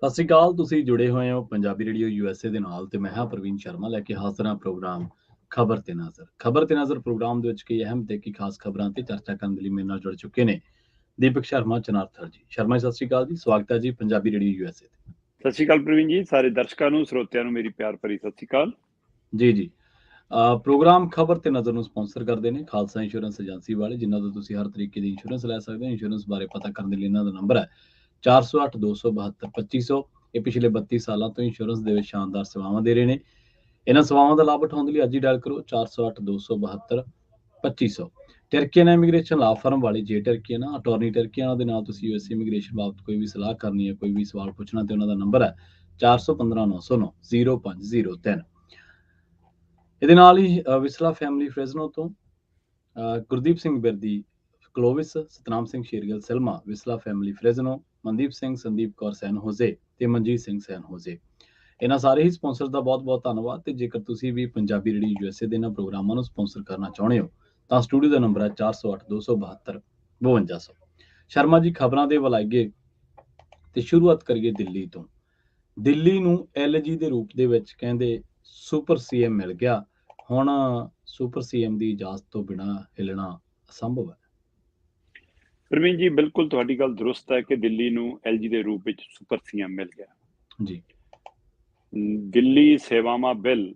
ਸਤਿ ਸ਼੍ਰੀ ਅਕਾਲ। ਤੁਸੀਂ ਜੁੜੇ ਹੋਏ ਹੋ ਪੰਜਾਬੀ ਰੇਡੀਓ USA ਦੇ ਨਾਲ ਤੇ ਮੈਂ ਹਾਂ ਪ੍ਰਵੀਨ ਸ਼ਰਮਾ ਲੈ ਕੇ ਹਾਜ਼ਰ ਹਾਂ ਪ੍ਰੋਗਰਾਮ ਖਬਰ ਤੇ ਨਜ਼ਰ। ਖਬਰ ਤੇ ਨਜ਼ਰ ਪ੍ਰੋਗਰਾਮ ਦੇ ਵਿੱਚ ਕਈ ਅਹਿਮ ਤੇ ਕੀ ਖਾਸ ਖਬਰਾਂ ਤੇ ਚਰਚਾ ਕਰਨ ਦੇ ਲਈ ਮੇਰੇ ਨਾਲ ਜੁੜ ਚੁੱਕੇ ਨੇ ਦੀਪਕ ਸ਼ਰਮਾ ਚਨਾਰਥਲ ਜੀ। ਸ਼ਰਮਾ ਜੀ, ਸਤਿ ਸ਼੍ਰੀ ਅਕਾਲ ਜੀ। ਸਵਾਗਤ ਹੈ ਜੀ ਪੰਜਾਬੀ ਰੇਡੀਓ USA ਤੇ। ਸਤਿ ਸ਼੍ਰੀ ਅਕਾਲ ਪ੍ਰਵੀਨ ਜੀ, ਸਾਰੇ ਦਰਸ਼ਕਾਂ ਨੂੰ ਸਰੋਤਿਆਂ ਨੂੰ ਮੇਰੀ ਪਿਆਰ ਭਰੀ ਸਤਿ ਸ਼੍ਰੀ ਅਕਾਲ। ਜੀ ਜੀ। ਪ੍ਰੋਗਰਾਮ ਖਬਰ ਤੇ ਨਜ਼ਰ ਨੂੰ ਸਪਾਂਸਰ ਕਰਦੇ ਨੇ ਖਾਲਸਾ ਇੰਸ਼ੋਰੈਂਸ ਏਜੰਸੀ ਵਾਲੇ, ਜਿਨ੍ਹਾਂ ਤੋਂ ਤੁਸੀਂ ਹਰ ਤਰੀਕੇ ਦੀ ਇੰਸ਼ੋਰੈਂਸ ਲੈ ਸਕਦੇ ਹੋ। ਇੰਸ਼ੋਰੈਂਸ ਬਾਰੇ ਪਤਾ ਕਰਨ ਦੇ ਲਈ ਇਹਨਾਂ ਦਾ ਨੰਬਰ ਹੈ 408 272 2500। ਇਹ ਪਿਛਲੇ 32 ਸਾਲਾਂ ਤੋਂ ਇੰਸ਼ੋਰੈਂਸ ਦੇ ਵਿੱਚ ਸ਼ਾਨਦਾਰ ਸੇਵਾਵਾਂ ਦੇ ਰਹੇ ਨੇ। ਇਹਨਾਂ ਸੇਵਾਵਾਂ ਦਾ ਲਾਭ ਉਠਾਉਣ ਦੇ ਲਈ ਅੱਜ ਹੀ ਡਾਇਲ ਕਰੋ 408 272 2500। ਟਰਕੀਅਨ ਇਮੀਗ੍ਰੇਸ਼ਨ ਲਾ ਫਰਮ ਵਾਲੀ ਜੇ ਟਰਕੀਅਨ ਅਟਾਰਨੀ ਟਰਕੀਅਨ ਦੇ ਨਾਲ ਤੁਸੀਂ ਯੂਐਸ ਇਮੀਗ੍ਰੇਸ਼ਨ ਬਾਬਤ ਕੋਈ ਵੀ ਸਲਾਹ ਕਰਨੀ ਹੈ, ਕੋਈ ਵੀ ਸਵਾਲ ਪੁੱਛਣਾ, ਤੇ ਉਹਨਾਂ ਦਾ ਨੰਬਰ ਹੈ 4159090503। ਇਹਦੇ ਨਾਲ ਹੀ ਵਿਸਲਾ ਫੈਮਿਲੀ ਫ੍ਰੈਜ਼ਨੋ ਤੋਂ Gurdeep Singh Birdi Clovis, Satnam Singh Shergill Selma, Visla family Fresno, Mandeep Singh, Sandeep Kaur San Jose ਤੇ ਮਨਜੀਤ ਸਿੰਘ ਸੈਨ ਹੋਜ਼ੇ। ਇਹਨਾਂ ਸਾਰੇ ਹੀ ਸਪਾਂਸਰ ਦਾ ਬਹੁਤ ਬਹੁਤ ਧੰਨਵਾਦ। ਤੇ ਜੇਕਰ ਤੁਸੀਂ ਵੀ ਪੰਜਾਬੀ ਰੇਡੀਓ USA ਦੇ ਇਹਨਾਂ ਪ੍ਰੋਗਰਾਮਾਂ ਨੂੰ ਸਪਾਂਸਰ ਕਰਨਾ ਚਾਹੁੰਦੇ ਹੋ ਤਾਂ ਸਟੂਡੀਓ ਦਾ ਨੰਬਰ ਹੈ 408272 5200। ਸ਼ਰਮਾ ਜੀ, ਖਬਰਾਂ ਦੇ ਵਲਾਈਏ ਤੇ ਸ਼ੁਰੂਆਤ ਕਰੀਏ ਦਿੱਲੀ ਤੋਂ। ਦਿੱਲੀ ਨੂੰ LG ਦੇ ਰੂਪ ਦੇ ਵਿੱਚ ਕਹਿੰਦੇ ਸੁਪਰ CM ਮਿਲ ਗਿਆ। ਹੁਣ ਸੁਪਰ CM ਦੀ ਇਜਾਜ਼ਤ ਤੋਂ ਬਿਨਾਂ ਹਿੱਲਣਾ ਅਸੰਭਵ ਹੈ। ਪ੍ਰਵੀਨ ਜੀ, ਬਿਲਕੁਲ ਤੁਹਾਡੀ ਗੱਲ ਦਰੁਸਤ ਹੈ ਕਿ ਦਿੱਲੀ ਨੂੰ LG ਦੇ ਰੂਪ ਵਿੱਚ ਸੁਪਰ CM ਮਿਲ ਗਿਆ ਜੀ। ਦਿੱਲੀ ਸੇਵਾਵਾਂ ਬਿੱਲ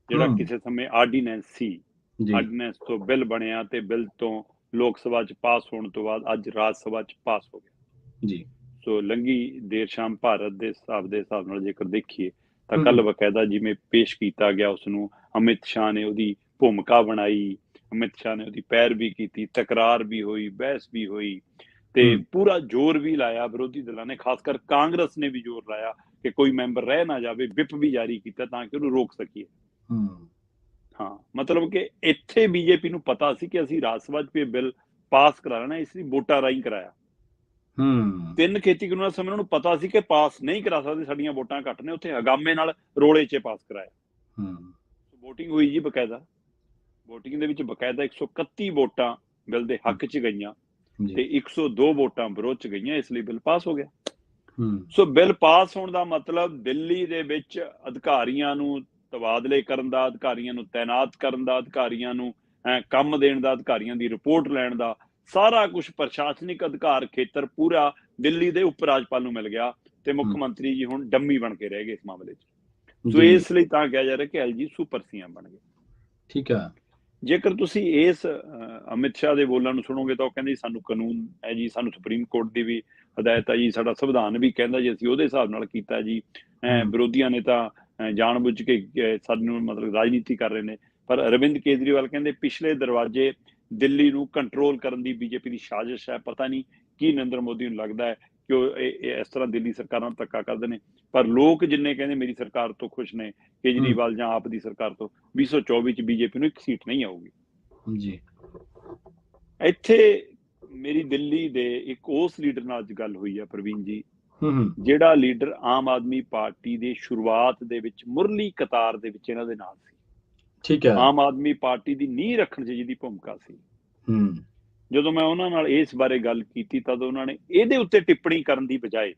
ਜਿਹੜਾ ਹੂੰ ਕਿਸੇ ਸਮੇਂ ਆਰਡੀਨੈਂਸ ਸੀ, ਜੀ ਆਰਡੀਨੈਂਸ ਤੋਂ ਬਿੱਲ ਬਣਿਆ ਤੇ ਬਿੱਲ ਤੋਂ ਲੋਕ ਸਭਾ 'ਚ ਪਾਸ ਹੋਣ ਤੋਂ ਬਾਅਦ ਅੱਜ ਰਾਜ ਸਭਾ 'ਚ ਪਾਸ ਹੋ ਗਿਆ। ਜੀ। ਸੋ ਲੰਘੀ ਦੇਰ ਸ਼ਾਮ ਭਾਰਤ ਦੇ ਹਿਸਾਬ ਨਾਲ ਜੇਕਰ ਦੇਖੀਏ ਤਾਂ ਹੂੰ ਕੱਲ ਬਕਾਇਦਾ ਜਿਵੇਂ ਪੇਸ਼ ਕੀਤਾ ਗਿਆ, ਉਸਨੂੰ ਅਮਿਤ ਸ਼ਾਹ ਨੇ ਉਹਦੀ ਭੂਮਿਕਾ ਬਣਾਈ, ਅਮਿਤ ਸ਼ਾਹ ਨੇ ਉਹਦੀ ਪੈਰਵੀ ਕੀਤੀ, ਤਕਰਾਰ ਵੀ ਹੋਈ, ਬਹਿਸ ਵੀ ਹੋਈ ਤੇ ਹੂੰ ਪੂਰਾ ਜ਼ੋਰ ਵੀ ਲਾਇਆ ਵਿਰੋਧੀ ਦਲਾਂ ਨੇ, ਖਾਸ ਕਰ ਕਾਂਗਰਸ ਨੇ ਵੀ ਜ਼ੋਰ ਲਾਇਆ ਕਿ ਕੋਈ ਮੈਂਬਰ ਰਹਿ ਨਾ ਜਾਵੇ, ਵਿਪ ਵੀ ਜਾਰੀ ਕੀਤਾ ਤਾਂ ਕਿ ਉਹਨੂੰ ਰੋਕ ਸਕੀਏ। ਹੂੰ ਹਾਂ, ਮਤਲਬ ਕਿ ਇੱਥੇ ਬੀਜੇਪੀ ਨੂੰ ਪਤਾ ਸੀ ਕਿ ਅਸੀਂ ਰਾਜ ਸਭਾ 'ਚ ਵੀ ਬਿੱਲ ਪਾਸ ਕਰਾ ਲੈਣਾ, ਇਸ ਲਈ ਵੋਟਾਂ ਰਾਹੀਂ ਕਰਾਇਆ। ਹੂੰ ਤਿੰਨ ਖੇਤੀ ਕਾਨੂੰਨਾਂ ਸਮੇਂ ਨੂੰ ਪਤਾ ਸੀ ਕਿ ਪਾਸ ਨਹੀਂ ਕਰਾ ਸਕਦੇ, ਸਾਡੀਆਂ ਵੋਟਾਂ ਘੱਟ ਨੇ, ਉੱਥੇ ਹਗਾਮੇ ਨਾਲ ਰੋਲੇ 'ਚ ਪਾਸ ਕਰਾਇਆ। ਹੂੰ ਵੋਟਿੰਗ ਹੋਈ ਜੀ ਬਕਾਇਦਾ, ਵੋਟਿੰਗ ਦੇ ਵਿੱਚ ਬਕਾਇਦਾ 131 ਵੋਟਾਂ ਬਿੱਲ ਦੇ ਹੱਕ 'ਚ ਗਈਆਂ ਤੇ 102 ਵੋਟਾਂ ਵਿਰੋਧ 'ਚ ਗਈਆਂ, ਇਸ ਲਈ ਬਿੱਲ ਪਾਸ ਹੋ ਗਿਆ। ਸੋ ਬਿੱਲ ਪਾਸ ਹੋਣ ਦਾ ਮਤਲਬ ਦਿੱਲੀ ਦੇ ਵਿੱਚ ਅਧਿਕਾਰੀਆਂ ਨੂੰ ਤਬਾਦਲੇ ਕਰਨ ਦਾ, ਅਧਿਕਾਰੀਆਂ ਨੂੰ ਤੈਨਾਤ ਕਰਨ ਦਾ, ਅਧਿਕਾਰੀਆਂ ਨੂੰ ਕੰਮ ਦੇਣ ਦਾ, ਅਧਿਕਾਰੀਆਂ ਦੀ ਰਿਪੋਰਟ ਲੈਣ ਦਾ, ਸਾਰਾ ਕੁਝ ਪ੍ਰਸ਼ਾਸਨਿਕ ਅਧਿਕਾਰ ਖੇਤਰ ਪੂਰਾ ਦਿੱਲੀ ਦੇ ਉਪ ਰਾਜਪਾਲ ਨੂੰ ਮਿਲ ਗਿਆ ਤੇ ਮੁੱਖ ਮੰਤਰੀ ਜੀ ਹੁਣ ਡੰਮੀ ਬਣ ਕੇ ਰਹਿ ਗਏ ਇਸ ਮਾਮਲੇ 'ਚ। ਸੋ ਇਸ ਲਈ ਤਾਂ ਕਿਹਾ ਜਾ ਰਿਹਾ ਕਿ LG ਸੁਪਰ CM ਬਣ ਗਏ। ਠੀਕ ਹੈ। ਜੇਕਰ ਤੁਸੀਂ ਇਸ ਅਮਿਤ ਸ਼ਾਹ ਦੇ ਬੋਲਾਂ ਨੂੰ ਸੁਣੋਗੇ ਤਾਂ ਉਹ ਕਹਿੰਦੇ ਸਾਨੂੰ ਕਾਨੂੰਨ ਹੈ ਜੀ, ਸਾਨੂੰ ਸੁਪਰੀਮ ਕੋਰਟ ਦੀ ਵੀ ਹਦਾਇਤ ਹੈ ਜੀ, ਸਾਡਾ ਸੰਵਿਧਾਨ ਵੀ ਕਹਿੰਦਾ ਜੀ, ਅਸੀਂ ਉਹਦੇ ਹਿਸਾਬ ਨਾਲ ਕੀਤਾ ਜੀ। ਵਿਰੋਧੀਆਂ ਨੇ ਤਾਂ ਜਾਣਬੁੱਝ ਕੇ ਸਾਨੂੰ ਮਤਲਬ ਰਾਜਨੀਤੀ ਕਰ ਰਹੇ ਨੇ। ਪਰ ਅਰਵਿੰਦ ਕੇਜਰੀਵਾਲ ਕਹਿੰਦੇ ਪਿਛਲੇ ਦਰਵਾਜ਼ੇ ਦਿੱਲੀ ਨੂੰ ਕੰਟਰੋਲ ਕਰਨ ਦੀ ਬੀਜੇਪੀ ਦੀ ਸਾਜ਼ਿਸ਼ ਹੈ। ਪਤਾ ਨਹੀਂ ਕੀ ਨਰਿੰਦਰ ਮੋਦੀ ਨੂੰ ਲੱਗਦਾ ਹੈ ਕਿ ਉਹ ਇਸ ਤਰ੍ਹਾਂ ਦਿੱਲੀ ਸਰਕਾਰਾਂ ਨੂੰ ਧੱਕਾ ਕਰਦੇ ਨੇ, ਪਰ ਲੋਕ ਜਿੰਨੇ ਕਹਿੰਦੇ ਮੇਰੀ ਸਰਕਾਰ ਤੋਂ ਖੁਸ਼ ਨੇ, ਕੇਜਰੀਵਾਲ ਜਾਂ ਆਪ ਦੀ ਸਰਕਾਰ ਤੋਂ, 2024 ਚ ਬੀਜੇਪੀ ਨੂੰ ਇੱਕ ਸੀਟ ਨਹੀਂ ਆਊਗੀ ਜੀ। ਇੱਥੇ ਮੇਰੀ ਦਿੱਲੀ ਦੇ ਇੱਕ ਉਸ ਲੀਡਰ ਨਾਲ ਅੱਜ ਗੱਲ ਹੋਈ ਹੈ ਪ੍ਰਵੀਨ ਜੀ, ਜਿਹੜਾ ਲੀਡਰ ਆਮ ਆਦਮੀ ਪਾਰਟੀ ਦੇ ਸ਼ੁਰੂਆਤ ਦੇ ਵਿੱਚ ਮੁਰਲੀ ਕਤਾਰ ਦੇ ਵਿੱਚ ਇਹਨਾਂ ਦੇ ਨਾਲ ਸੀ। ਠੀਕ ਹੈ। ਆਮ ਆਦਮੀ ਪਾਰਟੀ ਦੀ ਨੀਂਹ ਰੱਖਣ 'ਚ ਜਿਹਦੀ ਭੂਮਿਕਾ ਸੀ। ਜਦੋਂ ਮੈਂ ਉਹਨਾਂ ਨਾਲ ਇਸ ਬਾਰੇ ਗੱਲ ਕੀਤੀ ਤਦ ਉਹਨਾਂ ਨੇ ਇਹਦੇ ਉੱਤੇ ਟਿੱਪਣੀ ਕਰਨ ਦੀ ਬਜਾਏ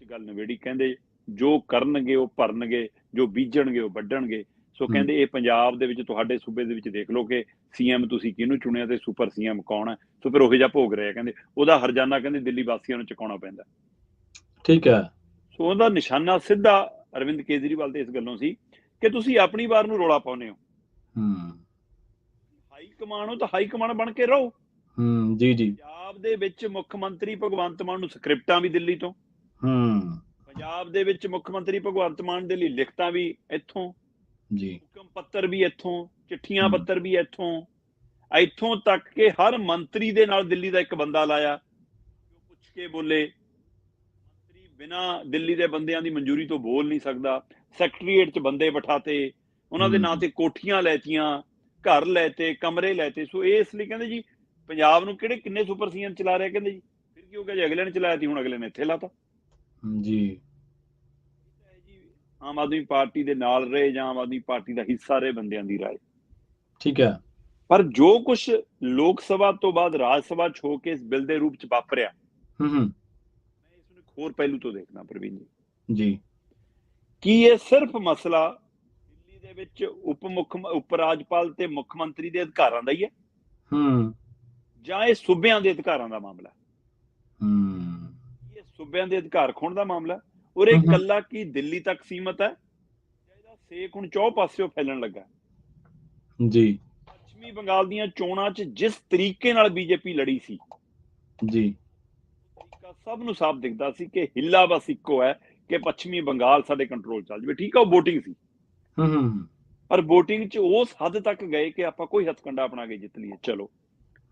ਗੱਲ ਨਵੇੜੀ, ਕਹਿੰਦੇ ਜੋ ਕਰਨਗੇ ਉਹ ਭਰਨਗੇ, ਜੋ ਬੀਜਣਗੇ ਉਹ ਵੱਢਣਗੇ। ਸੋ ਕਹਿੰਦੇ ਇਹ ਪੰਜਾਬ ਦੇ ਵਿੱਚ ਤੁਹਾਡੇ ਸੂਬੇ ਦੇ ਵਿੱਚ ਦੇਖ ਲਓ ਕਿ CM ਤੁਸੀਂ ਕਿਹਨੂੰ ਚੁਣਿਆ ਤੇ ਸੁਪਰ CM ਕੌਣ ਹੈ। ਸੋ ਫਿਰ ਉਹੋ ਜਿਹਾ ਭੋਗ ਰਿਹਾ, ਕਹਿੰਦੇ ਉਹਦਾ ਹਰਜਾਨਾ ਕਹਿੰਦੇ ਦਿੱਲੀ ਵਾਸੀਆਂ ਨੂੰ ਚੁਕਾਉਣਾ ਪੈਂਦਾ। ਠੀਕ ਹੈ। ਸੋ ਉਹਦਾ ਨਿਸ਼ਾਨਾ ਸਿੱਧਾ ਅਰਵਿੰਦ ਕੇਜਰੀਵਾਲ ਤੇ ਇਸ ਗੱਲੋਂ ਸੀ ਕਿ ਤੁਸੀਂ ਆਪਣੀ ਵਾਰ ਨੂੰ ਰੌਲਾ ਪਾਉਂਦੇ ਹੋ, ਹਾਈ ਕਮਾਨ ਹੋ ਤਾਂ ਹਾਈ ਕਮਾਨ ਬਣ ਕੇ ਰਹੋ। ਜੀ ਜੀ। ਪੰਜਾਬ ਦੇ ਵਿੱਚ ਮੁੱਖ ਮੰਤਰੀ ਭਗਵੰਤ ਮਾਨ ਨੂੰ ਸਕ੍ਰਿਪਟਾਂ ਵੀ ਦਿੱਲੀ ਤੋਂ, ਪੰਜਾਬ ਦੇ ਵਿੱਚ ਮੁੱਖ ਮੰਤਰੀ ਭਗਵੰਤ ਮਾਨ ਦੇ ਲਈ ਲਿਖਤਾਂ ਵੀ ਇੱਥੋਂ ਜੀ, ਹੁਕਮ ਪੱਤਰ ਵੀ ਇੱਥੋਂ, ਚਿੱਠੀਆਂ ਪੱਤਰ ਵੀ ਇੱਥੋਂ ਤੱਕ ਕਿ ਹਰ ਮੰਤਰੀ ਦੇ ਨਾਲ ਦਿੱਲੀ ਦਾ ਇੱਕ ਬੰਦਾ ਲਾਇਆ, ਪੁੱਛ ਕੇ ਬੋਲੇ। ਮੰਤਰੀ ਬਿਨਾਂ ਦਿੱਲੀ ਦੇ ਬੰਦਿਆਂ ਦੀ ਮਨਜ਼ੂਰੀ ਤੋਂ ਬੋਲ ਨਹੀਂ ਸਕਦਾ। ਸੈਕਟਰੀਏਟ 'ਚ ਬੰਦੇ ਬਿਠਾਤੇ, ਉਹਨਾਂ ਦੇ ਨਾਂ ਤੇ ਕੋਠੀਆਂ ਲੈਤੀਆਂ, ਘਰ ਲੈਤੇ, ਕਮਰੇ ਲੈਤੇ। ਸੋ ਇਸ ਲਈ ਕਹਿੰਦੇ ਜੀ ਪੰਜਾਬ ਨੂੰ ਕਿੰਨੇ ਸੁਪਰ CM ਚਲਾ ਰਿਹਾ, ਕਹਿੰਦੇ ਜੀ ਫਿਰ ਕੀ ਹੋ ਗਿਆ ਜੀ, ਅਗਲੇ ਨੇ ਚਲਾਇਆ ਸੀ, ਹੁਣ ਅਗਲੇ ਨੇ ਇੱਥੇ ਲਾਤਾ ਜੀ। ਆਮ ਆਦਮੀ ਪਾਰਟੀ ਦੇ ਨਾਲ ਰਹੇ ਜਾਂ ਆਮ ਆਦਮੀ ਪਾਰਟੀ ਦਾ ਹਿੱਸਾ ਰਹੇ ਬੰਦਿਆਂ ਦੀ ਰਾਏ। ਠੀਕ ਹੈ। ਪਰ ਜੋ ਕੁਝ ਲੋਕ ਸਭਾ ਤੋਂ ਬਾਅਦ ਰਾਜ ਸਭਾ 'ਚ ਹੋ ਕੇ ਇਸ ਬਿੱਲ ਦੇ ਰੂਪ 'ਚ ਵਾਪਰਿਆ, ਮੈਂ ਇਸ ਨੂੰ ਹੋਰ ਪਹਿਲੂ ਤੋਂ ਦੇਖਣਾ ਪ੍ਰਵੀਨ ਜੀ। ਕੀ ਇਹ ਸਿਰਫ ਮਸਲਾ ਦਿੱਲੀ ਦੇ ਵਿੱਚ ਉਪ ਰਾਜਪਾਲ ਤੇ ਮੁੱਖ ਮੰਤਰੀ ਦੇ ਅਧਿਕਾਰਾਂ ਦਾ ਹੀ ਹੈ ਜਾਂ ਇਹ ਸੂਬਿਆਂ ਦੇ ਅਧਿਕਾਰਾਂ ਦਾ ਮਾਮਲਾ? ਇਹ ਸੂਬਿਆਂ ਦੇ ਅਧਿਕਾਰ ਖੋਣ ਦਾ ਮਾਮਲਾ ਔਰ ਇਹ ਇਕੱਲਾ ਕੀ ਦਿੱਲੀ ਤੱਕ ਸੀਮਤ ਹੈ? ਇਹਦਾ ਸੇਕ ਹੁਣ ਚੌ ਪਾਸਿਓਂ ਫੈਲਣ ਲੱਗਾ ਜੀ। ਪੱਛਮੀ ਬੰਗਾਲ ਦੀਆਂ ਚੋਣਾਂ 'ਚ ਜਿਸ ਤਰੀਕੇ ਨਾਲ ਬੀਜੇਪੀ ਲੜੀ ਸੀ ਜੀ, ਤਰੀਕਾ ਸਭ ਨੂੰ ਸਾਫ਼ ਦਿਖਦਾ ਸੀ ਕਿ ਹਿੱਲਾ ਬਸ ਇੱਕੋ ਹੈ ਕਿ ਪੱਛਮੀ ਬੰਗਾਲ ਸਾਡੇ ਕੰਟਰੋਲ ਚੱਲ ਜਾਵੇ। ਠੀਕ ਆ, ਉਹ VOTING ਸੀ ਪਰ VOTING 'ਚ ਉਸ ਹੱਦ ਤੱਕ ਗਏ ਕਿ ਆਪਾਂ ਕੋਈ ਹੱਥਕੰਡਾ ਆਪਣਾ ਕੇ ਜਿੱਤ ਲਈਏ। ਚਲੋ,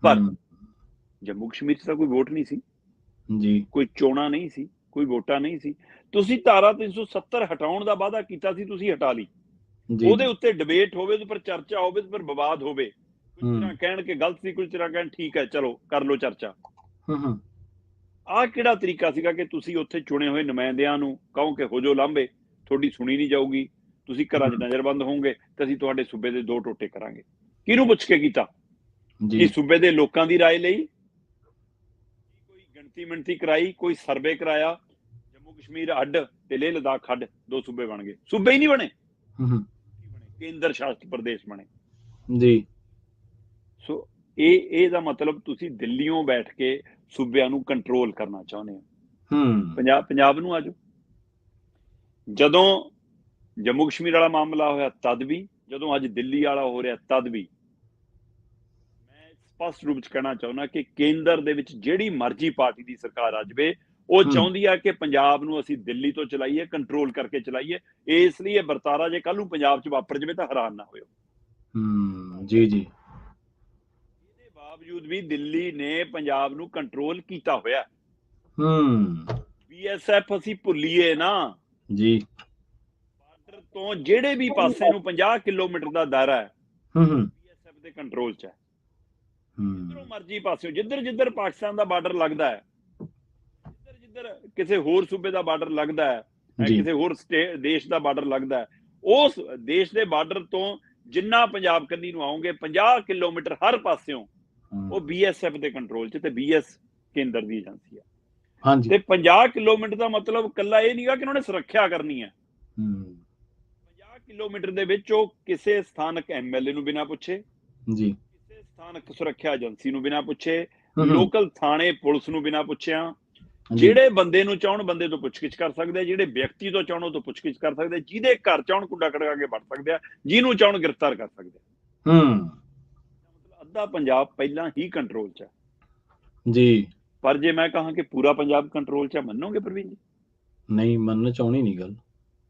ਪਰ ਜੰਮੂ ਕਸ਼ਮੀਰ 'ਚ ਤਾਂ ਕੋਈ ਵੋਟ ਨਹੀਂ ਸੀ ਜੀ, ਕੋਈ ਚੋਣਾਂ ਨਹੀਂ ਸੀ, ਕੋਈ ਵੋਟਾਂ ਨਹੀਂ ਸੀ। ਤੁਸੀਂ ਧਾਰਾ 370 ਹਟਾਉਣ ਦਾ ਵਾਅਦਾ ਕੀਤਾ ਸੀ, ਤੁਸੀਂ ਹਟਾ ਲਈ। ਉਹਦੇ ਉੱਤੇ ਡਿਬੇਟ ਹੋਵੇ, ਉਹਦੇ ਪਰ ਚਰਚਾ ਹੋਵੇ, ਉਹਦੇ ਪਰ ਵਿਵਾਦ ਹੋਵੇ, ਕੁਝ ਤਰ੍ਹਾਂ ਕਹਿਣ ਕਿ ਗਲਤ ਸੀ, ਕੁਝ ਤਰ੍ਹਾਂ ਕਹਿਣ ਠੀਕ ਹੈ, ਚਲੋ ਕਰ ਲਓ ਚਰਚਾ। ਆਹ ਕਿਹੜਾ ਤਰੀਕਾ ਸੀਗਾ ਕਿ ਤੁਸੀਂ ਉੱਥੇ ਚੁਣੇ ਹੋਏ ਨੁਮਾਇੰਦਿਆਂ ਨੂੰ ਕਹੋ ਕਿ ਹੋ ਜੋ ਲਾਂਭੇ, ਤੁਹਾਡੀ ਸੁਣੀ ਨਹੀਂ ਜਾਊਗੀ, ਤੁਸੀਂ ਘਰਾਂ 'ਚ ਨਜ਼ਰਬੰਦ ਹੋਵੋਗੇ ਤੇ ਅਸੀਂ ਤੁਹਾਡੇ ਸੂਬੇ ਦੇ 2 ਟੋਟੇ ਕਰਾਂਗੇ। ਕਿਹਨੂੰ ਪੁੱਛ ਕੇ ਕੀਤਾ? ਕੀ ਸੂਬੇ ਦੇ ਲੋਕਾਂ ਦੀ ਰਾਏ ਲਈ? ਕੋਈ ਗਿਣਤੀ ਮਿਣਤੀ ਕਰਾਈ, ਕੋਈ ਸਰਵੇ ਕਰਾਇਆ? ਜੰਮੂ ਕਸ਼ਮੀਰ ਅੱਡ ਤੇ ਲੇਹ ਲਦਾਖ ਅੱਡ 2 ਸੂਬੇ ਬਣ ਗਏ। ਸੂਬੇ ਹੀ ਨਹੀਂ ਬਣੇ, ਕੇਂਦਰ ਸ਼ਾਸਿਤ ਪ੍ਰਦੇਸ਼ ਬਣੇ ਜੀ। ਸੋ ਇਹਦਾ ਮਤਲਬ ਤੁਸੀਂ ਦਿੱਲੀੋਂ ਬੈਠ ਕੇ ਸੂਬਿਆਂ ਨੂੰ ਕੰਟਰੋਲ ਕਰਨਾ ਚਾਹੁੰਦੇ ਹੋ। ਪੰਜਾਬ ਨੂੰ ਆਜੋ। ਜਦੋਂ ਜੰਮੂ ਕਸ਼ਮੀਰ ਵਾਲਾ ਮਾਮਲਾ ਹੋਇਆ ਤਦ ਵੀ, ਜਦੋਂ ਅੱਜ ਦਿੱਲੀ ਵਾਲਾ ਹੋ ਰਿਹਾ ਤਦ ਵੀ, ਮੈਂ ਸਪਸ਼ਟ ਰੂਪ 'ਚ ਕਹਿਣਾ ਚਾਹੁੰਦਾ ਕਿ ਕੇਂਦਰ ਦੇ ਵਿੱਚ ਜਿਹੜੀ ਮਰਜ਼ੀ ਪਾਰਟੀ ਦੀ ਸਰਕਾਰ ਆ ਜਾਵੇ, ਉਹ ਚਾਹੁੰਦੀ ਆ ਕਿ ਪੰਜਾਬ ਨੂੰ ਅਸੀਂ ਦਿੱਲੀ ਤੋਂ ਚਲਾਈਏ, ਕੰਟਰੋਲ ਕਰਕੇ ਚਲਾਈਏ। ਇਸ ਲਈ ਇਹ ਵਰਤਾਰਾ ਜੇ ਕੱਲ ਨੂੰ ਪੰਜਾਬ 'ਚ ਵਾਪਰ ਜਾਵੇ ਤਾਂ ਹੈਰਾਨ ਨਾ ਹੋਇਓ। ਜੀ ਜੀ। ਇਹਦੇ ਬਾਵਜੂਦ ਵੀ ਦਿੱਲੀ ਨੇ ਪੰਜਾਬ ਨੂੰ ਕੰਟਰੋਲ ਕੀਤਾ ਹੋਇਆ। BSF ਅਸੀਂ ਭੁੱਲੀਏ ਨਾ ਜੀ। ਬਾਰਡਰ ਤੋਂ ਜਿਹੜੇ ਵੀ ਪਾਸੇ ਨੂੰ 50 ਕਿਲੋਮੀਟਰ ਦਾ ਦਾਇਰਾ ਹੈ, BSF ਦੇ ਕੰਟਰੋਲ 'ਚ ਹੈ। ਜਿੱਧਰੋਂ ਮਰਜ਼ੀ ਪਾਸਿਓਂ, ਜਿੱਧਰ ਪਾਕਿਸਤਾਨ ਦਾ ਬਾਰਡਰ ਲੱਗਦਾ ਹੈ, ਜਿੱਧਰ ਕਿਸੇ ਹੋਰ ਸੂਬੇ ਦਾ ਬਾਰਡਰ ਲੱਗਦਾ ਹੈ, ਕਿਸੇ ਹੋਰ ਦੇਸ਼ ਦਾ ਬਾਰਡਰ ਲੱਗਦਾ ਹੈ, ਉਸ ਦੇਸ਼ ਦੇ ਬਾਰਡਰ ਤੋਂ ਜਿੰਨਾ ਪੰਜਾਬ ਕੰਨੀ ਨੂੰ ਆਉਂਗੇ 50 ਕਿਲੋਮੀਟਰ ਹਰ ਪਾਸਿਓਂ ਉਹ BSF ਦੇ ਕੰਟਰੋਲ 'ਚ ਤੇ BS ਕੇਂਦਰ ਦੀ ਏਜੰਸੀ ਹੈ। ਤੇ 50 ਕਿਲੋਮੀਟਰ ਦਾ ਮਤਲਬ ਇਕੱਲਾ ਇਹ ਨਹੀਂਗਾ ਕਿ ਉਹਨਾਂ ਨੇ ਸੁਰੱਖਿਆ ਕਰਨੀ ਹੈ। 50 ਕਿਲੋਮੀਟਰ ਦੇ ਵਿੱਚ ਉਹ ਕਿਸੇ ਸਥਾਨਕ MLA ਨੂੰ ਬਿਨਾਂ ਪੁੱਛੇ ਜੀ, ਕਿਸੇ ਸਥਾਨਕ ਸੁਰੱਖਿਆ ਏਜੰਸੀ ਨੂੰ ਬਿਨਾਂ ਪੁੱਛੇ, ਲੋਕਲ ਥਾਣੇ ਪੁਲਿਸ ਨੂੰ ਬਿਨਾਂ ਪੁੱਛਿਆ, ਜਿਹੜੇ ਬੰਦੇ ਨੂੰ ਚਾਹਣ ਬੰਦੇ ਤੋਂ ਪੁੱਛਗਿੱਛ ਕਰ ਸਕਦੇ ਆ, ਜਿਹੜੇ ਵਿਅਕਤੀ ਤੋਂ ਚਾਹਣ ਉਹ ਤੋਂ ਪੁੱਛਗਿੱਛ ਕਰ ਸਕਦੇ ਆ, ਜਿਹਦੇ ਘਰ ਚਾਹਣ ਕੁੰਡਾ ਖੜਕਾ ਕੇ ਵੜ ਸਕਦੇ ਆ, ਜਿਹਨੂੰ ਚਾਹਣ ਗ੍ਰਿਫਤਾਰ ਕਰ ਸਕਦੇ ਆ। ਮਤਲਬ ਅੱਧਾ ਪੰਜਾਬ ਪਹਿਲਾਂ ਹੀ ਕੰਟਰੋਲ 'ਚ ਹੈ ਜੀ। ਪਰ ਜੇ ਮੈਂ ਕਹਾਂ ਕਿ ਪੂਰਾ ਪੰਜਾਬ ਕੰਟਰੋਲ 'ਚ ਹੈ, ਮੰਨੋਗੇ ਪ੍ਰਵੀਨ ਜੀ? ਨਹੀਂ, ਮੰਨਣਾ ਚਾਹੁੰਦੀ ਨਹੀਂ ਗੱਲ।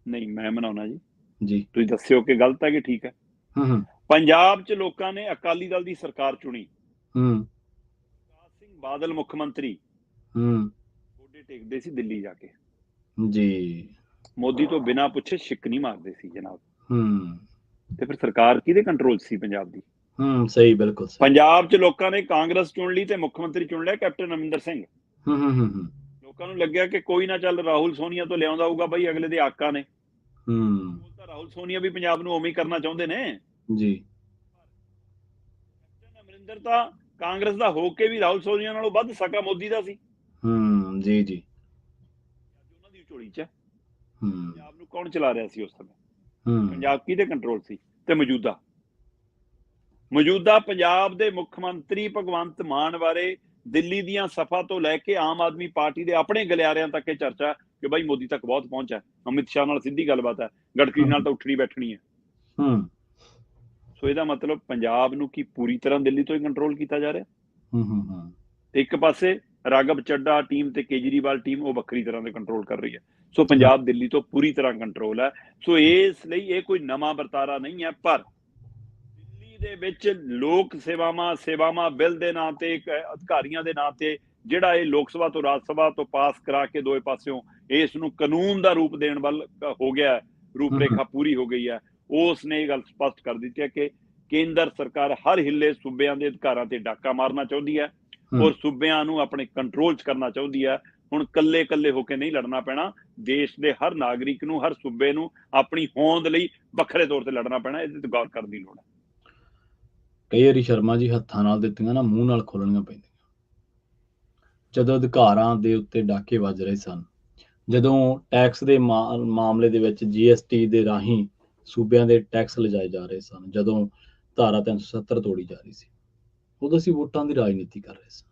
ਨਹੀਂ, ਮੈਂ ਮਨਾਉਣਾ ਜੀ। ਤੁਸੀਂ ਦੱਸਿਓ ਕਿ ਗਲਤ ਹੈ ਕਿ ਠੀਕ ਹੈ। ਪੰਜਾਬ 'ਚ ਲੋਕਾਂ ਨੇ ਅਕਾਲੀ ਦਲ ਦੀ ਸਰਕਾਰ ਚੁਣੀ, ਪ੍ਰਕਾਸ਼ ਸਿੰਘ ਬਾਦਲ ਮੁੱਖ ਮੰਤਰੀ, ਗੋਡੇ ਟੇਕਦੇ ਸੀ ਦਿੱਲੀ ਜਾ ਕੇ ਜੀ। ਮੋਦੀ ਤੋਂ ਬਿਨਾਂ ਪੁੱਛੇ ਛਿੱਕ ਨਹੀਂ ਮਾਰਦੇ ਸੀ ਜਨਾਬ। ਤੇ ਫਿਰ ਸਰਕਾਰ ਕਿਹਦੇ ਕੰਟਰੋਲ ਸੀ ਪੰਜਾਬ ਦੀ? ਸਹੀ, ਬਿਲਕੁਲ ਸਹੀ। ਪੰਜਾਬ 'ਚ ਲੋਕਾਂ ਨੇ ਕਾਂਗਰਸ ਚੁਣ ਲਈ ਤੇ ਮੁੱਖ ਮੰਤਰੀ ਚੁਣ ਲਿਆ ਕੈਪਟਨ ਅਮਰਿੰਦਰ ਸਿੰਘ। ਲੋਕਾਂ ਨੂੰ ਲੱਗਿਆ ਕਿ ਕੋਈ ਨਾ ਚੱਲ ਰਾਹੁਲ ਸੋਨੀਆ ਤੋਂ ਲਿਆਉਂਦਾ ਹੋਊਗਾ ਬਈ, ਅਗਲੇ ਦੇ ਆਕਾ ਨੇ। ਤਾਂ ਰਾਹੁਲ ਸੋਨੀਆ ਵੀ ਪੰਜਾਬ ਨੂੰ ਉਵੇਂ ਹੀ ਕਰਨਾ ਚਾਹੁੰਦੇ ਨੇ ਜੀ। ਕੈਪਟਨ ਅਮਰਿੰਦਰ ਤਾਂ ਕਾਂਗਰਸ ਦਾ ਹੋ ਕੇ ਵੀ ਰਾਹੁਲ ਸੋਨੀਆ ਨਾਲੋਂ ਵੱਧ ਸਕਾ ਮੋਦੀ ਦਾ ਸੀ ਜੀ ਜੀ। ਉਹਨਾਂ ਦੀ ਝੋਲੀ 'ਚ ਪੰਜਾਬ ਨੂੰ ਕੌਣ ਚਲਾ ਰਿਹਾ ਸੀ ਉਸ ਸਮੇਂ? ਪੰਜਾਬ ਕਿਹਦੇ ਕੰਟਰੋਲ ਸੀ? ਤੇ ਮੌਜੂਦਾ ਪੰਜਾਬ ਦੇ ਮੁੱਖ ਮੰਤਰੀ ਭਗਵੰਤ ਮਾਨ ਬਾਰੇ ਦਿੱਲੀ ਦੀਆਂ ਸਫਾ ਤੋਂ ਲੈ ਕੇ ਆਮ ਆਦਮੀ ਪਾਰਟੀ ਦੇ ਆਪਣੇ ਗਲਿਆਰਿਆਂ ਤੱਕ ਇਹ ਚਰਚਾ ਕਿ ਬਾਈ ਮੋਦੀ ਤੱਕ ਬਹੁਤ ਪਹੁੰਚ ਹੈ, ਅਮਿਤ ਸ਼ਾਹ ਨਾਲ ਸਿੱਧੀ ਗੱਲਬਾਤ ਹੈ, ਗਡਕਰੀ ਨਾਲ ਤਾਂ ਉੱਠਣੀ ਬੈਠਣੀ ਹੈ। ਸੋ ਇਹਦਾ ਮਤਲਬ ਪੰਜਾਬ ਨੂੰ ਕੀ ਪੂਰੀ ਤਰ੍ਹਾਂ ਦਿੱਲੀ ਤੋਂ ਹੀ ਕੰਟਰੋਲ ਕੀਤਾ ਜਾ ਰਿਹਾ? ਇੱਕ ਪਾਸੇ ਰਾਘਵ ਚੱਡਾ ਟੀਮ ਤੇ ਕੇਜਰੀਵਾਲ ਟੀਮ ਉਹ ਵੱਖਰੀ ਤਰ੍ਹਾਂ ਦੇ ਕੰਟਰੋਲ ਕਰ ਰਹੀ ਹੈ। ਸੋ ਪੰਜਾਬ ਦਿੱਲੀ ਤੋਂ ਪੂਰੀ ਤਰ੍ਹਾਂ ਕੰਟਰੋਲ ਹੈ। ਸੋ ਇਸ ਲਈ ਇਹ ਕੋਈ ਨਵਾਂ ਵਰਤਾਰਾ ਨਹੀਂ ਹੈ, ਪਰ ਦਿੱਲੀ ਦੇ ਵਿੱਚ ਲੋਕ ਸੇਵਾਵਾਂ ਬਿੱਲ ਦੇ ਨਾਂ ਤੇ, ਅਧਿਕਾਰੀਆਂ ਦੇ ਨਾਂ ਤੇ ਜਿਹੜਾ ਇਹ ਲੋਕ ਸਭਾ ਤੋਂ ਰਾਜ ਸਭਾ ਤੋਂ ਪਾਸ ਕਰਾ ਕੇ ਦੋਏ ਪਾਸਿਓਂ ਇਸ ਨੂੰ ਕਾਨੂੰਨ ਦਾ ਰੂਪ ਦੇਣ ਵੱਲ ਹੋ ਗਿਆ, ਰੂਪਰੇਖਾ ਪੂਰੀ ਹੋ ਗਈ ਹੈ। ਉਸ ਨੇ ਇਹ ਗੱਲ ਸਪਸ਼ਟ ਕਰ ਦਿੱਤੀ ਹੈ ਕਿ ਕੇਂਦਰ ਸਰਕਾਰ ਹਰ ਹਿੱਲੇ ਸੂਬਿਆਂ ਦੇ ਅਧਿਕਾਰਾਂ ਤੇ ਡਾਕਾ ਮਾਰਨਾ ਚਾਹੁੰਦੀ ਹੈ ਔਰ ਸੂਬਿਆਂ ਨੂੰ ਆਪਣੇ ਕੰਟਰੋਲ 'ਚ ਕਰਨਾ ਚਾਹੁੰਦੀ ਹੈ। ਹੁਣ ਕੱਲੇ ਹੋ ਕੇ ਨਹੀਂ ਲੜਨਾ ਪੈਣਾ, ਦੇਸ਼ ਦੇ ਹਰ ਨਾਗਰਿਕ ਨੂੰ, ਹਰ ਸੂਬੇ ਨੂੰ ਆਪਣੀ ਹੋਂਦ ਲਈ ਵੱਖਰੇ ਤੌਰ ਤੇ ਲੜਨਾ ਪੈਣਾ। ਇਹਦੇ ਤੇ ਗੌਰ ਕਰਨ ਦੀ ਲੋੜ ਹੈ। ਕਈ ਵਾਰੀ ਸ਼ਰਮਾ ਜੀ ਹੱਥਾਂ ਨਾਲ ਦਿੱਤੀਆਂ ਨਾ ਮੂੰਹ ਨਾਲ ਖੋਲਣੀਆਂ ਪੈਂਦੀਆਂ। ਜਦੋਂ ਅਧਿਕਾਰਾਂ ਦੇ ਉੱਤੇ ਡਾਕੇ ਵੱਜ ਰਹੇ ਸਨ, ਜਦੋਂ ਟੈਕਸ ਦੇ ਮਾਮਲੇ ਦੇ ਵਿੱਚ GST ਦੇ ਰਾਹੀਂ ਸੂਬਿਆਂ ਦੇ ਟੈਕਸ ਲਿਜਾਏ ਜਾ ਰਹੇ ਸਨ, ਜਦੋਂ ਧਾਰਾ 370 ਤੋੜੀ ਜਾ ਰਹੀ ਸੀ, ਉਦੋਂ ਅਸੀਂ ਵੋਟਾਂ ਦੀ ਰਾਜਨੀਤੀ ਕਰ ਰਹੇ ਸਾਂ।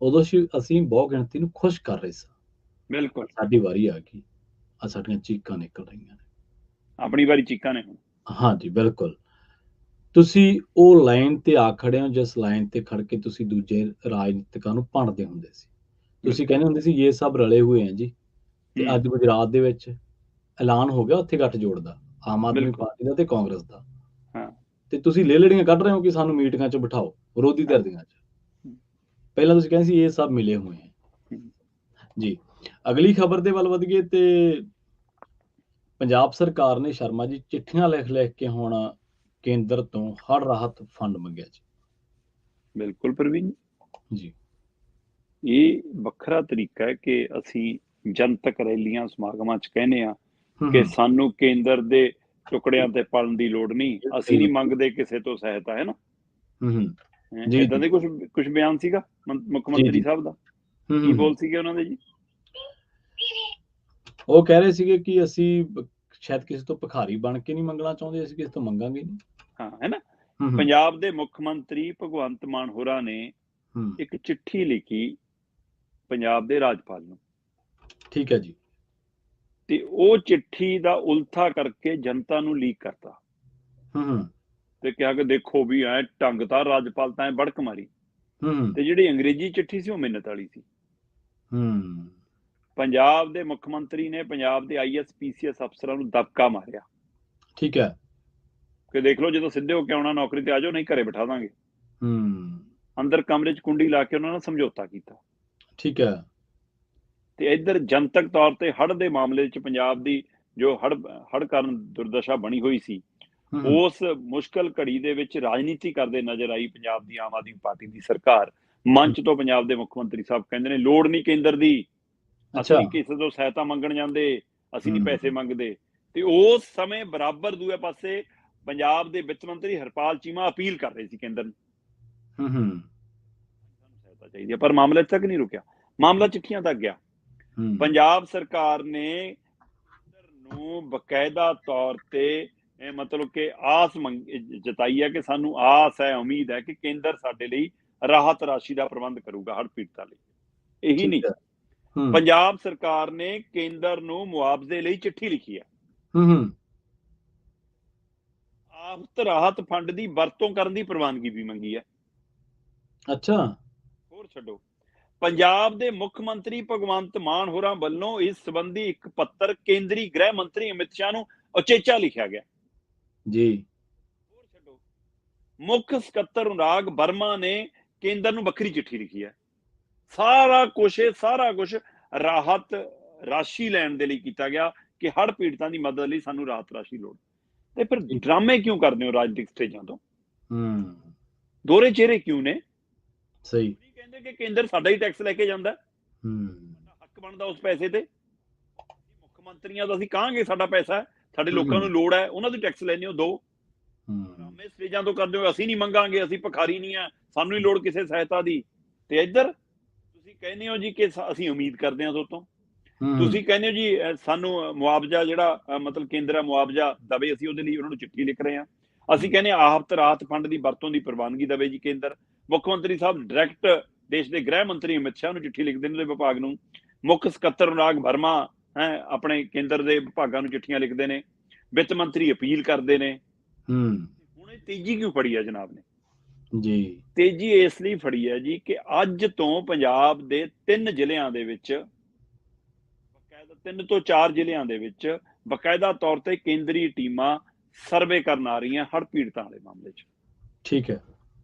ਉਦੋਂ ਅਸੀਂ ਬਹੁ ਗਿਣਤੀ ਨੂੰ ਖੁਸ਼ ਕਰ ਰਹੇ ਸਾਂ। ਬਿਲਕੁਲ ਸਾਡੀ ਵਾਰੀ ਆ ਗਈ, ਆ ਸਾਡੀਆਂ ਚੀਕਾਂ ਨਿਕਲ ਰਹੀਆਂ ਨੇ, ਆਪਣੀ ਵਾਰੀ ਚੀਕਾਂ ਨੇ ਹੁਣ। ਹਾਂਜੀ ਬਿਲਕੁਲ। ਤੁਸੀਂ ਉਹ ਲਾਈਨ ਤੇ ਆ ਖੜੇ ਹੋ ਜਿਸ ਲਾਈਨ ਤੇ ਖੜ ਕੇ ਤੁਸੀਂ ਦੂਜੇ ਰਾਜਨੀਤਿਕਾਂ ਨੂੰ ਭੰਡਦੇ ਹੁੰਦੇ ਸੀ। ਤੁਸੀਂ ਕਹਿੰਦੇ ਹੁੰਦੇ ਸੀ ਇਹ ਸਭ ਰਲੇ ਹੋਏ ਆ ਜੀ, ਤੇ ਅੱਜ ਗੁਜਰਾਤ ਦੇ ਵਿੱਚ ਐਲਾਨ ਹੋ ਗਿਆ ਉੱਥੇ ਗੱਠਜੋੜ ਦਾ, ਆਮ ਆਦਮੀ ਪਾਰਟੀ ਦਾ ਤੇ ਕਾਂਗਰਸ ਦਾ, ਤੇ ਤੁਸੀਂ ਲੇਲੜੀਆਂ ਕੱਢ ਰਹੇ ਹੋ ਕਿ ਸਾਨੂੰ ਮੀਟਿੰਗਾਂ 'ਚ ਬਿਠਾਓ ਵਿਰੋਧੀ ਧਿਰ ਦੀਆਂ 'ਚ। ਪਹਿਲਾਂ ਤੁਸੀਂ ਕਹਿੰਦੇ ਸੀ ਇਹ ਸਭ ਮਿਲੇ ਹੋਏ ਆ ਜੀ। ਅਗਲੀ ਖਬਰ ਦੇ ਵੱਲ ਵਧੀਏ ਤੇ ਪੰਜਾਬ ਸਰਕਾਰ ਨੇ ਸ਼ਰਮਾ ਜੀ ਚਿੱਠੀਆਂ ਲਿਖ ਕੇ ਹੁਣ ਕੇਂਦਰ ਤੋਂ ਹੜ੍ਹ ਰਾਹਤ ਫੰਡ ਮੰਗਿਆ ਜੀ। ਬਿਲਕੁਲ ਪ੍ਰਵੀਨ ਜੀ, ਇਹ ਵੱਖਰਾ ਤਰੀਕਾ ਹੈ ਕਿ ਅਸੀਂ ਜਨਤਕ ਰੈਲੀਆਂ ਸਮਾਗਮਾਂ 'ਚ ਕਹਿੰਦੇ ਆ ਕਿ ਸਾਨੂੰ ਕੇਂਦਰ ਦੇ ਟੁਕੜਿਆਂ ਤੇ ਪਲਣ ਦੀ ਲੋੜ ਨਹੀਂ, ਅਸੀਂ ਨਹੀਂ ਮੰਗਦੇ ਕਿਸੇ ਤੋਂ ਸਹਾਇਤਾ, ਹੈ ਨਾ। ਏਦਾਂ ਦੇ ਕੁਝ ਬਿਆਨ ਸੀਗਾ ਮੁੱਖ ਮੰਤਰੀ ਸਾਹਿਬ ਦਾ। ਕੀ ਬੋਲ ਸੀਗੇ ਉਹਨਾਂ ਦੇ ਜੀ? ਉਹ ਕਹਿ ਰਹੇ ਸੀਗੇ ਕਿ ਅਸੀਂ ਸ਼ਾਇਦ ਕਿਸੇ ਤੋਂ ਭਿਖਾਰੀ ਬਣ ਕੇ ਨਹੀਂ ਮੰਗਣਾ ਚਾਹੁੰਦੇ, ਅਸੀਂ ਕਿਸੇ ਤੋਂ ਮੰਗਾਂਗੇ ਨਹੀਂ। ਹਾਂ, ਹੈ ਨਾ। ਪੰਜਾਬ ਦੇ ਮੁੱਖ ਮੰਤਰੀ ਭਗਵੰਤ ਮਾਨ ਹੋਰਾਂ ਨੇ ਇੱਕ ਚਿੱਠੀ ਲਿਖੀ ਪੰਜਾਬ ਦੇ ਰਾਜਪਾਲ ਨੂੰ। ਠੀਕ ਹੈ ਜੀ। ਤੇ ਉਹ ਚਿੱਠੀ ਦਾ ਉਲਥਾ ਕਰਕੇ ਜਨਤਾ ਨੂੰ ਲੀਕ ਕਰਤਾ ਤੇ ਕਿਹਾ ਕਿ ਦੇਖੋ ਵੀ ਐ ਢੰਗ ਤਾਂ ਰਾਜਪਾਲ ਤਾਂ ਬੜਕ ਮਾਰੀ। ਤੇ ਜਿਹੜੀ ਅੰਗਰੇਜ਼ੀ ਚਿੱਠੀ ਸੀ ਉਹ ਮਿੰਨਤ ਵਾਲੀ ਸੀ। ਪੰਜਾਬ ਦੇ ਮੁੱਖ ਮੰਤਰੀ ਨੇ ਪੰਜਾਬ ਦੇ IAS PCS ਅਫਸਰਾਂ ਨੂੰ ਦਬਕਾ ਮਾਰਿਆ। ਠੀਕ ਹੈ, ਕਿ ਦੇਖ ਲਓ ਜਦੋਂ ਸਿੱਧੇ ਹੋ ਕੇ ਆਉਣਾ ਨੌਕਰੀ ਤੇ ਆ ਜਾਓ, ਨਹੀਂ ਘਰੇ ਬਿਠਾ ਦਾਂਗੇ। ਅੰਦਰ ਕਮਰੇ 'ਚ ਕੁੰਡੀ ਲਾ ਕੇ ਉਹਨਾਂ ਨਾਲ ਸਮਝੌਤਾ ਕੀਤਾ। ਠੀਕ ਹੈ। ਤੇ ਇੱਧਰ ਜਨਤਕ ਤੌਰ ਤੇ ਹੜ੍ਹ ਦੇ ਮਾਮਲੇ 'ਚ ਪੰਜਾਬ ਦੀ ਜੋ ਹੜ੍ਹ ਕਾਰਨ ਦੁਰਦਸ਼ਾ ਬਣੀ ਹੋਈ ਸੀ, ਉਸ ਮੁਸ਼ਕਲ ਘੜੀ ਦੇ ਵਿੱਚ ਰਾਜਨੀਤੀ ਕਰਦੇ ਨਜ਼ਰ ਆਈ ਪੰਜਾਬ ਦੀ ਆਮ ਆਦਮੀ ਪਾਰਟੀ ਦੀ ਸਰਕਾਰ। ਮੰਚ ਤੋਂ ਪੰਜਾਬ ਦੇ ਮੁੱਖ ਮੰਤਰੀ ਸਾਹਿਬ ਕਹਿੰਦੇ ਨੇ ਲੋੜ ਨਹੀਂ ਕੇਂਦਰ ਦੀ, ਅਸੀਂ ਕਿਸੇ ਤੋਂ ਸਹਾਇਤਾ ਮੰਗਣ ਜਾਂਦੇ, ਅਸੀਂ ਨਹੀਂ ਪੈਸੇ ਮੰਗਦੇ। ਤੇ ਉਸ ਸਮੇਂ ਬਰਾਬਰ ਦੂਏ ਪਾਸੇ ਪੰਜਾਬ ਦੇ ਵਿੱਤ ਮੰਤਰੀ ਹਰਪਾਲ ਚੀਮਾ ਅਪੀਲ ਕਰ ਰਹੇ ਸੀ ਕੇਂਦਰ ਨੂੰ, ਸਹਾਇਤਾ ਚਾਹੀਦੀ ਹੈ। ਪਰ ਮਾਮਲਾ ਇੱਥੇ ਤੱਕ ਨਹੀਂ ਰੁਕਿਆ, ਮਾਮਲਾ ਚਿੱਠੀਆਂ ਤੱਕ ਗਿਆ। ਪੰਜਾਬ ਸਰਕਾਰ ਨੇ ਨੂੰ ਬਕਾਇਦਾ ਤੌਰ ਤੇ ਮਤਲਬ ਕਿ ਆਸ ਜਤਾਈ ਹੈ ਕਿ ਸਾਨੂੰ ਆਸ ਹੈ, ਉਮੀਦ ਹੈ ਕਿ ਕੇਂਦਰ ਸਾਡੇ ਲਈ ਰਾਹਤ ਰਾਸ਼ੀ ਦਾ ਪ੍ਰਬੰਧ ਕਰੂਗਾ ਹੜ੍ਹ ਪੀੜਤਾਂ ਲਈ। ਇਹੀ ਨਹੀਂ, ਪੰਜਾਬ ਸਰਕਾਰ ਨੇ ਕੇਂਦਰ ਨੂੰ ਮੁਆਵਜ਼ੇ ਲਈ ਚਿੱਠੀ ਲਿਖੀ ਹੈ। ਆਫਤ ਰਾਹਤ ਫੰਡ ਦੀ ਵਰਤੋਂ ਕਰਨ ਦੀ ਪ੍ਰਵਾਨਗੀ ਵੀ ਮੰਗੀ ਹੈ। ਅੱਛਾ, ਹੋਰ ਛੱਡੋ। ਪੰਜਾਬ ਦੇ ਮੁੱਖ ਮੰਤਰੀ ਭਗਵੰਤ ਮਾਨ ਹੋਰਾਂ ਵੱਲੋਂ ਇਸ ਸੰਬੰਧੀ ਇੱਕ ਪੱਤਰ ਕੇਂਦਰੀ ਗ੍ਰਹਿ ਮੰਤਰੀ ਅਮਿਤ ਸ਼ਾਹ ਨੂੰ ਉਚੇਚਾ ਲਿਖਿਆ ਗਿਆ ਜੀ। ਹੋਰ ਛੱਡੋ, ਮੁੱਖ ਸਕੱਤਰ ਅਨੁਰਾਗ ਵਰਮਾ ਨੇ ਕੇਂਦਰ ਨੂੰ ਵੱਖਰੀ ਚਿੱਠੀ ਲਿਖੀ ਹੈ। ਸਾਰਾ ਕੁਝ ਰਾਹਤ ਰਾਸ਼ੀ ਲੈਣ ਦੇ ਲਈ ਕੀਤਾ ਗਿਆ ਕਿ ਹੜ੍ਹ ਪੀੜਤਾਂ ਦੀ ਮਦਦ ਲਈ ਸਾਨੂੰ ਰਾਹਤ ਰਾਸ਼ੀ ਲੋੜ। ਤੇ ਫਿਰ ਡਰਾਮੇ ਕਿਉਂ ਕਰਦੇ ਹੋ ਰਾਜਨੀਤਿਕ ਸਟੇਜਾਂ ਤੋਂ? ਦੋਹਰੇ ਚਿਹਰੇ ਕਿਉਂ ਨੇ? ਸਹੀ ਕਹਿੰਦੇ ਕਿ ਕੇਂਦਰ ਸਾਡਾ ਹੀ ਟੈਕਸ ਲੈ ਕੇ ਜਾਂਦਾ, ਹੱਕ ਬਣਦਾ ਉਸ ਪੈਸੇ ਤੇ। ਮੁੱਖ ਮੰਤਰੀਆਂ ਦਾ ਅਸੀਂ ਕਹਾਂਗੇ ਸਾਡਾ ਪੈਸਾ, ਸਾਡੇ ਲੋਕਾਂ ਨੂੰ ਲੋੜ ਹੈ, ਉਹਨਾਂ ਦੀ ਟੈਕਸ ਲੈਣੇ ਹੋ ਦੋ। ਡਰਾਮੇ ਸਟੇਜਾਂ ਤੋਂ ਕਰਦੇ ਹੋ ਅਸੀਂ ਨਹੀਂ ਮੰਗਾਂਗੇ, ਅਸੀਂ ਭਿਖਾਰੀ ਨਹੀਂ ਆ, ਸਾਨੂੰ ਹੀ ਲੋੜ ਕਿਸੇ ਸਹਾਇਤਾ ਦੀ। ਤੇ ਇੱਧਰ ਤੁਸੀਂ ਕਹਿੰਦੇ ਹੋ ਜੀ ਕਿ ਅਸੀਂ ਉਮੀਦ ਕਰਦੇ ਹਾਂ ਤੁਹਾਡੇ ਤੋਂ। ਤੁਸੀਂ ਕਹਿੰਦੇ ਹੋ ਜੀ ਸਾਨੂੰ ਮੁਆਵਜ਼ਾ ਜਿਹੜਾ ਮਤਲਬ ਕੇਂਦਰ ਮੁਆਵਜ਼ਾ ਦਵੇ, ਅਸੀਂ ਉਹਦੇ ਲਈ ਉਹਨਾਂ ਨੂੰ ਚਿੱਠੀ ਲਿਖ ਰਹੇ ਹਾਂ। ਅਸੀਂ ਕਹਿੰਦੇ ਆਫਤ ਰਾਹਤ ਫੰਡ ਦੀ ਵਰਤੋਂ ਦੀ ਪ੍ਰਵਾਨਗੀ ਦਵੇ ਜੀ ਕੇਂਦਰ। ਮੁੱਖ ਮੰਤਰੀ ਸਾਹਿਬ ਡਾਇਰੈਕਟ ਦੇਸ਼ ਦੇ ਗ੍ਰਹਿ ਮੰਤਰੀ ਅਮਿਤ ਸ਼ਾਹ ਨੂੰ ਚਿੱਠੀ ਲਿਖਦੇ ਨੇ ਵਿਭਾਗ ਨੂੰ। ਮੁੱਖ ਸਕੱਤਰ ਅਨੁਰਾਗ ਵਰਮਾ ਆਪਣੇ ਕੇਂਦਰ ਦੇ ਵਿਭਾਗਾਂ ਨੂੰ ਚਿੱਠੀਆਂ ਲਿਖਦੇ ਨੇ। ਵਿੱਤ ਮੰਤਰੀ ਅਪੀਲ ਕਰਦੇ ਨੇ। ਹੁਣ ਇਹ ਤੇਜ਼ੀ ਕਿਉਂ ਫੜੀ ਹੈ ਜਨਾਬ ਨੇ ਜੀ? ਤੇਜ਼ੀ ਇਸ ਲਈ ਫੜੀ ਹੈ ਜੀ ਕਿ ਅੱਜ ਤੋਂ ਪੰਜਾਬ ਦੇ 3 ਜ਼ਿਲ੍ਹਿਆਂ ਦੇ ਵਿੱਚ, 3 ਤੋਂ 4 ਜ਼ਿਲ੍ਹਿਆਂ ਦੇ ਵਿੱਚ ਬਕਾਇਦਾ ਤੌਰ ਤੇ ਕੇਂਦਰੀ ਟੀਮਾਂ ਸਰਵੇ ਕਰਨ ਆ ਰਹੀਆਂ ਹੜ੍ਹ ਪੀੜਤਾਂ ਦੇ ਮਾਮਲੇ 'ਚ। ਠੀਕ ਹੈ।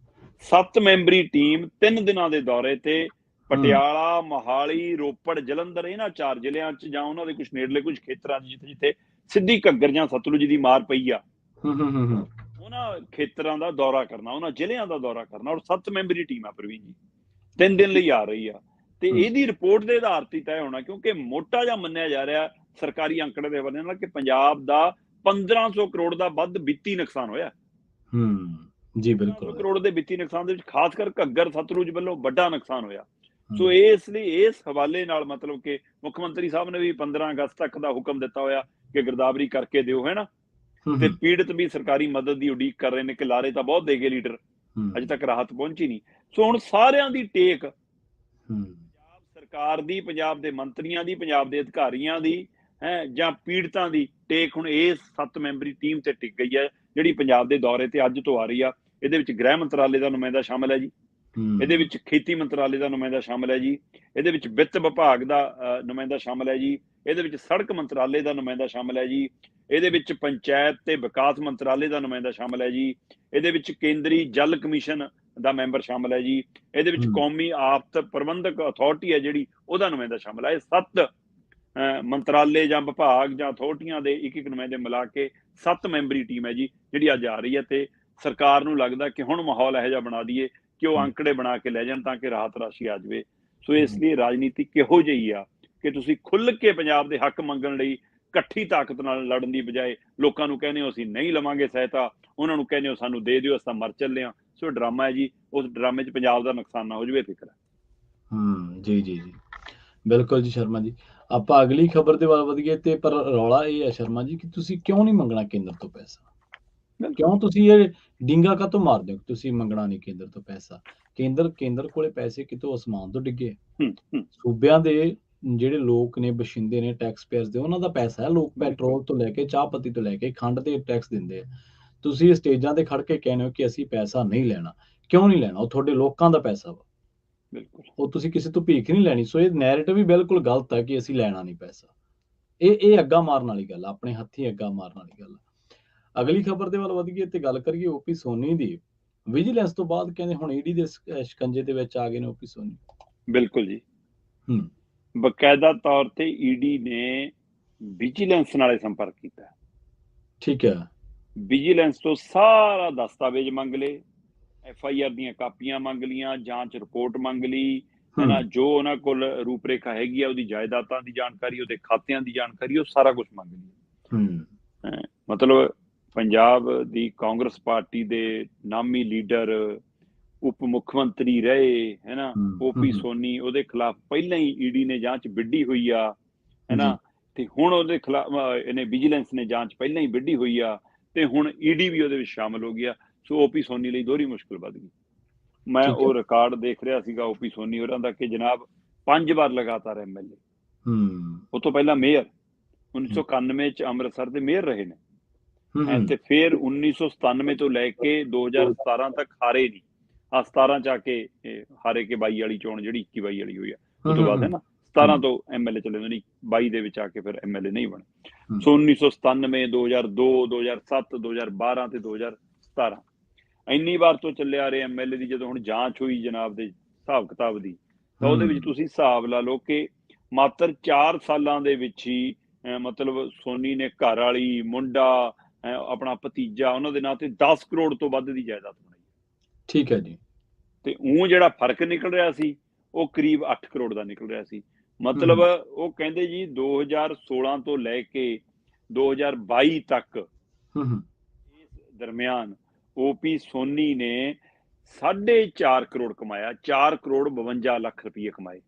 7 ਮੈਂਬਰੀ ਟੀਮ 3 ਦਿਨਾਂ ਦੇ ਦੌਰੇ ਤੇ ਪਟਿਆਲਾ, ਮੋਹਾਲੀ, ਰੋਪੜ, ਜਲੰਧਰ, ਇਹਨਾਂ 4 ਜ਼ਿਲ੍ਹਿਆਂ 'ਚ ਜਾਂ ਉਹਨਾਂ ਦੇ ਕੁਝ ਨੇੜਲੇ ਕੁਝ ਖੇਤਰਾਂ 'ਚ ਜਿੱਥੇ ਸਿੱਧੀ ਘੱਗਰ ਜਾਂ ਸਤਲੁਜ ਦੀ ਮਾਰ ਪਈ ਆ, ਉਹਨਾਂ ਖੇਤਰਾਂ ਦਾ ਦੌਰਾ ਕਰਨਾ, ਉਹਨਾਂ ਜ਼ਿਲ੍ਹਿਆਂ ਦਾ ਦੌਰਾ ਕਰਨਾ। ਔਰ 7 ਮੈਂਬਰੀ ਟੀਮ ਆ ਪ੍ਰਵੀਨ ਜੀ, 3 ਦਿਨ ਲਈ ਆ ਰਹੀ ਆ। ਤੇ ਇਹਦੀ ਰਿਪੋਰਟ ਦੇ ਆਧਾਰ ਤੇ ਤੈਅ ਹੋਣਾ, ਕਿਉਂਕਿ ਮੋਟਾ ਜਿਹਾ ਮੰਨਿਆ ਜਾ ਰਿਹਾ ਸਰਕਾਰੀ ਅੰਕੜੇ ਦੇ ਹਵਾਲੇ ਨਾਲ ਕਿ ਪੰਜਾਬ ਦਾ 1500 ਕਰੋੜ ਦਾ ਵੱਧ ਵਿੱਤੀ ਨੁਕਸਾਨ ਹੋਇਆ। ਜੀ ਬਿਲਕੁਲ, ਕਰੋੜ ਦੇ ਵਿੱਤੀ ਨੁਕਸਾਨ ਦੇ ਵਿੱਚ ਖਾਸ ਕਰ ਘੱਗਰ ਸਤਲੁਜ ਵੱਲੋਂ ਵੱਡਾ ਨੁਕਸਾਨ ਹੋਇਆ। ਸੋ ਇਸ ਲਈ ਇਸ ਹਵਾਲੇ ਨਾਲ ਮਤਲਬ ਕਿ ਮੁੱਖ ਮੰਤਰੀ ਸਾਹਿਬ ਨੇ ਵੀ 15 ਅਗਸਤ ਤੱਕ ਦਾ ਹੁਕਮ ਦਿੱਤਾ ਹੋਇਆ ਕਿ ਗਿਰਦਾਵਰੀ ਕਰਕੇ ਦਿਓ, ਹੈ ਨਾ। ਤੇ ਪੀੜਤ ਵੀ ਸਰਕਾਰੀ ਮਦਦ ਦੀ ਉਡੀਕ ਕਰ ਰਹੇ ਨੇ ਕਿ ਲਾਰੇ ਤਾਂ ਬਹੁਤ ਦੇ ਗਏ ਲੀਡਰ, ਅਜੇ ਤੱਕ ਰਾਹਤ ਪਹੁੰਚੀ ਨਹੀਂ। ਸੋ ਹੁਣ ਸਾਰਿਆਂ ਦੀ ਟੇਕ, ਪੰਜਾਬ ਸਰਕਾਰ ਦੀ, ਪੰਜਾਬ ਦੇ ਮੰਤਰੀਆਂ ਦੀ, ਪੰਜਾਬ ਦੇ ਅਧਿਕਾਰੀਆਂ ਦੀ ਜਾਂ ਪੀੜਤਾਂ ਦੀ ਟੇਕ ਹੁਣ ਇਸ 7 ਮੈਂਬਰੀ ਟੀਮ ਤੇ ਟਿਕ ਗਈ ਹੈ, ਜਿਹੜੀ ਪੰਜਾਬ ਦੇ ਦੌਰੇ ਤੇ ਅੱਜ ਤੋਂ ਆ ਰਹੀ ਆ। ਇਹਦੇ ਵਿੱਚ ਗ੍ਰਹਿ ਮੰਤਰਾਲੇ ਦਾ ਨੁਮਾਇੰਦਾ ਸ਼ਾਮਲ ਹੈ ਜੀ, ਇਹਦੇ ਵਿੱਚ ਖੇਤੀ ਮੰਤਰਾਲੇ ਦਾ ਨੁਮਾਇੰਦਾ ਸ਼ਾਮਲ ਹੈ ਜੀ, ਇਹਦੇ ਵਿੱਚ ਵਿੱਤ ਵਿਭਾਗ ਦਾ ਨੁਮਾਇੰਦਾ ਸ਼ਾਮਲ ਹੈ ਜੀ, ਇਹਦੇ ਵਿੱਚ ਸੜਕ ਮੰਤਰਾਲੇ ਦਾ ਨੁਮਾਇੰਦਾ ਸ਼ਾਮਲ ਹੈ ਜੀ, ਇਹਦੇ ਵਿੱਚ ਪੰਚਾਇਤ ਤੇ ਵਿਕਾਸ ਮੰਤਰਾਲੇ ਦਾ ਨੁਮਾਇੰਦਾ ਸ਼ਾਮਲ ਹੈ ਜੀ, ਇਹਦੇ ਵਿੱਚ ਕੇਂਦਰੀ ਜਲ ਕਮਿਸ਼ਨ ਦਾ ਮੈਂਬਰ ਸ਼ਾਮਲ ਹੈ ਜੀ, ਇਹਦੇ ਵਿੱਚ ਕੌਮੀ ਆਫਤ ਪ੍ਰਬੰਧਕ ਅਥਾਰਟੀ ਹੈ ਜਿਹੜੀ, ਉਹਦਾ ਨੁਮਾਇੰਦਾ ਸ਼ਾਮਲ ਹੈ। ਇਹ 7 ਮੰਤਰਾਲੇ ਜਾਂ ਵਿਭਾਗ ਜਾਂ ਅਥਾਰਟੀਆਂ ਦੇ ਇੱਕ ਨੁਮਾਇੰਦੇ ਮਿਲਾ ਕੇ 7 ਮੈਂਬਰੀ ਟੀਮ ਹੈ ਜੀ, ਜਿਹੜੀ ਅੱਜ ਆ ਰਹੀ ਹੈ। ਤੇ ਸਰਕਾਰ ਨੂੰ ਲੱਗਦਾ ਕਿ ਹੁਣ ਮਾਹੌਲ ਇਹੋ ਜਿਹਾ ਬਣਾ ਦਈਏ ਕਿ ਉਹ ਅੰਕੜੇ ਬਣਾ ਕੇ ਲੈ ਜਾਣ ਤਾਂ ਕਿ ਰਾਹਤ ਰਾਸ਼ੀ ਆ ਜਾਵੇ। ਸੋ ਇਸ ਲਈ ਰਾਜਨੀਤੀ ਕਿਹੋ ਜਿਹੀ ਆ ਕਿ ਤੁਸੀਂ ਖੁੱਲ੍ਹ ਕੇ ਪੰਜਾਬ ਦੇ ਹੱਕ ਮੰਗਣ ਲਈ ਇਕੱਠੀ ਤਾਕਤ ਨਾਲ ਲੜਨ ਦੀ ਬਜਾਏ ਲੋਕਾਂ ਨੂੰ ਕਹਿੰਦੇ ਹੋ ਅਸੀਂ ਨਹੀਂ ਲਵਾਂਗੇ ਸਹਾਇਤਾ, ਉਹਨਾਂ ਨੂੰ ਕਹਿੰਦੇ ਹੋ ਸਾਨੂੰ ਦੇ ਦਿਓ, ਅਸੀਂ ਤਾਂ ਮਰ ਚੱਲੇ ਹਾਂ। ਸੋ ਡਰਾਮਾ ਹੈ ਜੀ, ਉਸ ਡਰਾਮੇ 'ਚ ਪੰਜਾਬ ਦਾ ਨੁਕਸਾਨ ਨਾ ਹੋ ਜਾਵੇ, ਫਿਕਰ ਹੈ। ਜੀ ਜੀ ਜੀ, ਬਿਲਕੁਲ ਜੀ ਸ਼ਰਮਾ ਜੀ। ਆਪਾਂ ਅਗਲੀ ਖਬਰ ਦੇ ਵੱਲ ਵਧੀਏ ਤੇ ਪਰ ਰੌਲਾ ਇਹ ਹੈ ਸ਼ਰਮਾ ਜੀ ਕਿ ਤੁਸੀਂ ਕਿਉਂ ਨਹੀਂ ਮੰਗਣਾ ਕੇਂਦਰ ਤੋਂ ਪੈਸਾ? ਕਿਉਂ ਤੁਸੀਂ ਇਹ ਡਿੰਗਾ ਕਾਹਤੋਂ ਮਾਰਦੇ ਹੋ? ਤੁਸੀਂ ਮੰਗਣਾ ਨਹੀਂ ਕੇਂਦਰ ਤੋਂ ਪੈਸਾ। ਕੇਂਦਰ ਕੋਲੇ ਪੈਸੇ ਕਿਤੋਂ ਅਸਮਾਨ ਤੋਂ ਡਿੱਗੇ। ਸੂਬਿਆਂ ਦੇ ਜਿਹੜੇ ਲੋਕ ਨੇ, ਬਸ਼ਿੰਦੇ ਨੇ, ਟੈਕਸ ਪੇਅਰਸ ਦੇ, ਉਹਨਾਂ ਦਾ ਪੈਸਾ ਹੈ। ਲੋਕ ਪੈਟਰੋਲ ਤੋਂ ਲੈ ਕੇ, ਚਾਹ ਪੱਤੀ ਤੋਂ ਲੈ ਕੇ, ਖੰਡ ਤੇ ਟੈਕਸ ਦਿੰਦੇ ਆ। ਤੁਸੀਂ ਸਟੇਜਾਂ ਤੇ ਖੜ ਕੇ ਕਹਿੰਦੇ ਹੋ ਕਿ ਅਸੀਂ ਪੈਸਾ ਨਹੀਂ ਲੈਣਾ। ਕਿਉਂ ਨਹੀਂ ਲੈਣਾ? ਉਹ ਤੁਹਾਡੇ ਲੋਕਾਂ ਦਾ ਪੈਸਾ ਵਾ, ਉਹ ਤੁਸੀਂ ਕਿਸੇ ਤੋਂ ਭੀਖ ਨਹੀਂ ਲੈਣੀ। ਸੋ ਇਹ ਨੈਰੇਟਿਵ ਵੀ ਬਿਲਕੁਲ ਗਲਤ ਹੈ ਕਿ ਅਸੀਂ ਲੈਣਾ ਨਹੀਂ ਪੈਸਾ। ਇਹ ਅੱਗਾ ਮਾਰਨ ਵਾਲੀ ਗੱਲ, ਆਪਣੇ ਹੱਥੀਂ ਅੱਗਾ ਮਾਰਨ ਵਾਲੀ ਗੱਲ। ਅਗਲੀ ਖਬਰ ਦੇ ਵੱਲ ਵਧੀਏ ਤੇ ਗੱਲ ਕਰੀਏ ਓਪੀ ਸੋਨੀ ਦੀ। ਵਿਜੀਲੈਂਸ ਤੋਂ ਬਾਅਦ ਕਹਿੰਦੇ ਹੁਣ ਈਡੀ ਦੇ ਸ਼ਿਕੰਜੇ ਦੇ ਵਿੱਚ ਆ ਗਏ ਨੇ ਓਪੀ ਸੋਨੀ। ਬਿਲਕੁਲ ਜੀ, ਬਕਾਇਦਾ ਤੌਰ ਤੇ ਈਡੀ ਨੇ ਵਿਜੀਲੈਂਸ ਨਾਲੇ ਸੰਪਰਕ ਕੀਤਾ। ਠੀਕ ਹੈ, ਵਿਜੀਲੈਂਸ ਤੋਂ ਸਾਰਾ ਦਸਤਾਵੇਜ਼ ਮੰਗ ਲਏ, FIR ਦੀਆਂ ਕਾਪੀਆਂ ਮੰਗ ਲੀਆਂ, ਜਾਂਚ ਰਿਪੋਰਟ ਮੰਗ ਲਈ, ਹੈ ਨਾ। ਜੋ ਉਹਨਾਂ ਕੋਲ ਰੂਪਰੇਖਾ ਹੈਗੀ ਆ, ਉਹਦੀ ਜਾਇਦਾਦਾਂ ਦੀ ਜਾਣਕਾਰੀ, ਉਹਦੇ ਖਾਤਿਆਂ ਦੀ ਜਾਣਕਾਰੀ, ਉਹ ਸਾਰਾ ਕੁਝ ਮੰਗ ਲਈ। ਮਤਲਬ ਪੰਜਾਬ ਦੀ ਕਾਂਗਰਸ ਪਾਰਟੀ ਦੇ ਨਾਮੀ ਲੀਡਰ, ਉਪ ਮੁੱਖ ਮੰਤਰੀ ਰਹੇ, ਹੈ ਨਾ, ਓਪੀ ਸੋਨੀ, ਉਹਦੇ ਖਿਲਾਫ ਪਹਿਲਾਂ ਹੀ ਈਡੀ ਨੇ ਜਾਂਚ ਵਿੱਢੀ ਹੋਈ ਆ, ਹੈ ਨਾ। ਤੇ ਹੁਣ ਉਹਦੇ ਖਿਲਾਫ ਇਹਨੇ ਵਿਜੀਲੈਂਸ ਨੇ ਜਾਂਚ ਪਹਿਲਾਂ ਹੀ ਵਿੱਢੀ ਹੋਈ ਆ, ਤੇ ਹੁਣ ਈਡੀ ਵੀ ਉਹਦੇ ਵਿੱਚ ਸ਼ਾਮਲ ਹੋ ਗਿਆ। ਸੋ ਓਪੀ ਸੋਨੀ ਲਈ ਦੋਹਰੀ ਮੁਸ਼ਕਿਲ ਵੱਧ ਗਈ। ਮੈਂ ਉਹ ਰਿਕਾਰਡ ਦੇਖ ਰਿਹਾ ਸੀਗਾ ਓਪੀ ਸੋਨੀ ਹੋਰਾਂ ਦਾ ਕਿ ਜਨਾਬ 5 ਵਾਰ ਲਗਾਤਾਰ MLA, ਉਹ ਤੋਂ ਪਹਿਲਾਂ ਮੇਅਰ, 1991 ਚ ਅੰਮ੍ਰਿਤਸਰ ਦੇ ਮੇਅਰ ਰਹੇ ਨੇ, ਤੇ ਫਿਰ 1997 ਤੋਂ ਲੈ ਕੇ 2017 ਤੱਕ ਹਾਰੇ ਨਹੀਂ। 17 ਚ ਆ ਕੇ ਹਾਰੇ ਕੇ 22 ਵਾਲੀ ਚੋਣ, ਜਿਹੜੀ 21-22 ਵਾਲੀ ਹੋਈ ਆ, ਉਹ ਤੋਂ ਬਾਅਦ, ਹੈ ਨਾ, 17 ਤੋਂ MLA ਚਲੇ ਜਾਂਦੇ, 22 ਦੇ ਵਿੱਚ ਆ ਕੇ ਫਿਰ MLA ਨਹੀਂ ਬਣੇ। ਸੋ 1997, 2002, 2007, 2012 ਤੇ 2017 ਇੰਨੀ ਵਾਰ ਤੋਂ ਚੱਲਿਆ ਰਿਹਾ MLA ਦੀ। ਜਦੋਂ ਹੁਣ ਜਾਂਚ ਹੋਈ ਜਨਾਬ ਦੇ ਹਿਸਾਬ ਕਿਤਾਬ ਦੀ, ਤਾਂ ਉਹਦੇ ਵਿੱਚ ਤੁਸੀਂ ਹਿਸਾਬ ਲਾ ਲਓ ਕਿ ਮਾਤਰ 4 ਸਾਲਾਂ ਦੇ ਵਿੱਚ ਹੀ ਮਤਲਬ ਸੋਨੀ ਨੇ ਘਰ ਵਾਲੀ, ਮੁੰਡਾ, ਆਪਣਾ ਭਤੀਜਾ, ਉਹਨਾਂ ਦੇ ਨਾਂ ਤੇ 10 ਕਰੋੜ ਤੋਂ ਵੱਧ ਦੀ ਜਾਇਦਾਦ ਬਣਾਈ। ਠੀਕ ਹੈ ਜੀ। ਤੇ ਉਹ ਜਿਹੜਾ ਫਰਕ ਨਿਕਲ ਰਿਹਾ ਸੀ ਉਹ ਕਰੀਬ 8 ਕਰੋੜ ਦਾ ਨਿਕਲ ਰਿਹਾ ਸੀ। ਮਤਲਬ ਉਹ ਕਹਿੰਦੇ ਜੀ 2016 ਤੋਂ ਲੈ ਕੇ 2022 ਤੱਕ ਇਸ ਦਰਮਿਆਨ ਓਪੀ ਸੋਨੀ ਨੇ 4.5 ਕਰੋੜ ਕਮਾਇਆ। 4 ਕਰੋੜ 52 ਲੱਖ ਰੁਪਏ ਕਮਾਏ।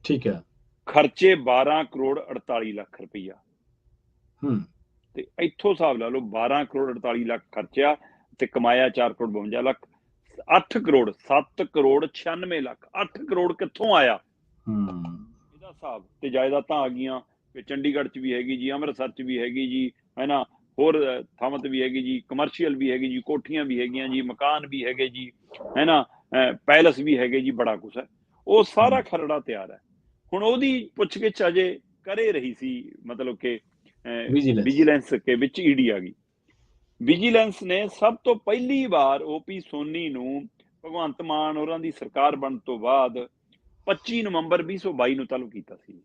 ਠੀਕ ਹੈ। ਖਰਚੇ 12 ਕਰੋੜ 48 ਲੱਖ ਰੁਪਈਆ। ਤੇ ਇੱਥੋਂ ਹਿਸਾਬ ਲਾ ਲਓ, 12 ਕਰੋੜ 48 ਲੱਖ ਖਰਚਿਆ ਤੇ ਕਮਾਇਆ 4 ਕਰੋੜ 52 ਲੱਖ। 8 ਕਰੋੜ 7 ਕਰੋੜ 96 ਲੱਖ। 8 ਕਰੋੜ ਕਿੱਥੋਂ ਆਇਆ ਇਹਦਾ ਹਿਸਾਬ। ਤੇ ਜਾਇਦਾਦਾਂ ਆ ਗਈਆਂ, ਚੰਡੀਗੜ੍ਹ ਚ ਵੀ ਹੈਗੀ ਜੀ, ਅੰਮ੍ਰਿਤਸਰ ਚ ਵੀ ਹੈਗੀ ਜੀ, ਹੈ ਨਾ, ਹੋਰ ਥਾਵਾਂ ਤੇ ਵੀ ਹੈਗੀ ਜੀ, ਕਮਰਸ਼ੀਅਲ ਵੀ ਹੈਗੀ ਜੀ, ਕੋਠੀਆਂ ਵੀ ਹੈਗੀਆਂ ਜੀ, ਮਕਾਨ ਵੀ ਹੈਗੇ ਜੀ, ਹੈ ਨਾ, ਪੈਲਸ ਵੀ ਹੈਗੇ ਜੀ, ਬੜਾ ਕੁਛ ਹੈ। ਉਹ ਸਾਰਾ ਖਰੜਾ ਤਿਆਰ ਹੈ। ਹੁਣ ਉਹਦੀ ਪੁੱਛਗਿੱਛ ਅਜੇ ਕਰੇ ਰਹੀ ਸੀ, ਮਤਲਬ ਕਿ ਵਿਜੀਲੈਂਸ ਕੇ ਵਿੱਚ ਈਡੀ ਆ ਗਈ। ਵਿਜੀਲੈਂਸ ਨੇ ਸਭ ਤੋਂ ਪਹਿਲੀ ਵਾਰ ਓਪੀ ਸੋਨੀ ਨੂੰ ਭਗਵੰਤ ਮਾਨ ਹੋਰਾਂ ਦੀ ਸਰਕਾਰ ਬਣਨ ਤੋਂ ਬਾਅਦ 25 ਨਵੰਬਰ 2022 ਨੂੰ ਤਲਬ ਕੀਤਾ ਸੀ।